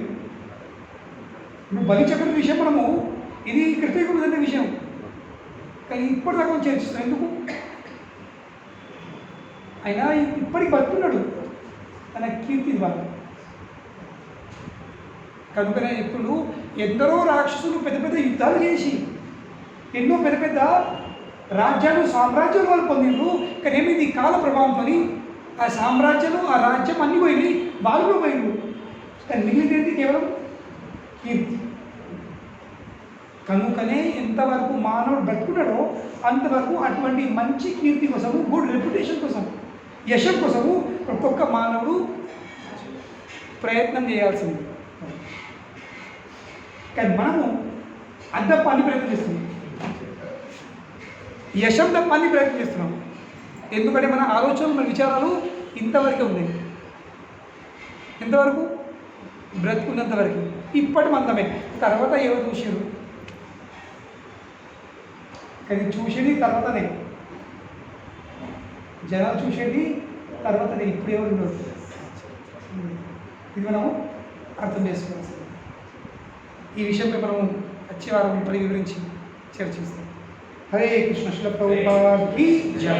ఇప్పుడు బలి చక్రం విషయం మనము ఇది కృతజ్ఞత విషయం, కానీ ఇప్పటిదాకా చర్చిస్తాం. ఎందుకు? అయినా ఇప్పటికి బతుకున్నాడు తన కీర్తి ద్వారా. కనుకనే ఇప్పుడు ఎందరో రాక్షసులు పెద్ద పెద్ద యుద్ధాలు చేసి ఎన్నో పెద్ద పెద్ద రాజ్యాలు, సామ్రాజ్యాలు వాళ్ళు పొందిండ్రు. కానీ ఏమైంది, కాల ప్రభావంతో ఆ సామ్రాజ్యాలు, ఆ రాజ్యం అన్నీ పోయినాయి, వాళ్ళు పోయిండ్రు. కానీ మిగిలినది కేవలం కీర్తి. కనుకనే ఎంతవరకు మానవుడు బ్రతుకున్నాడో అంతవరకు అటువంటి మంచి కీర్తి కోసము, గుడ్ రెప్యుటేషన్ కోసం, యశం కోసము ప్రతి ఒక్క మానవుడు ప్రయత్నం చేయాల్సింది. కానీ మనము అద్దపాన్ని ప్రయత్నం చేస్తున్నాం, యశం తప్పాన్ని ప్రయత్నం చేస్తున్నాం. ఎందుకంటే మన ఆలోచనలు, మన విచారాలు ఇంతవరకే ఉన్నాయి. ఎంతవరకు? బ్రతుకున్నంత వరకు. ఇప్పటి మందమే. తర్వాత ఎవరు చూసారు? కానీ చూసేది తర్వాతనే, జనాలు చూసేది తర్వాతనే. ఇప్పుడు ఎవరు ఉండదు. ఇది మనం అర్థం చేసుకోవాల్సింది. ఈ విషయంపై మనం వచ్చే వారం వివరించి చర్చిస్తాం. హరే కృష్ణ. శ్రీల ప్రభుపాద కీ జై.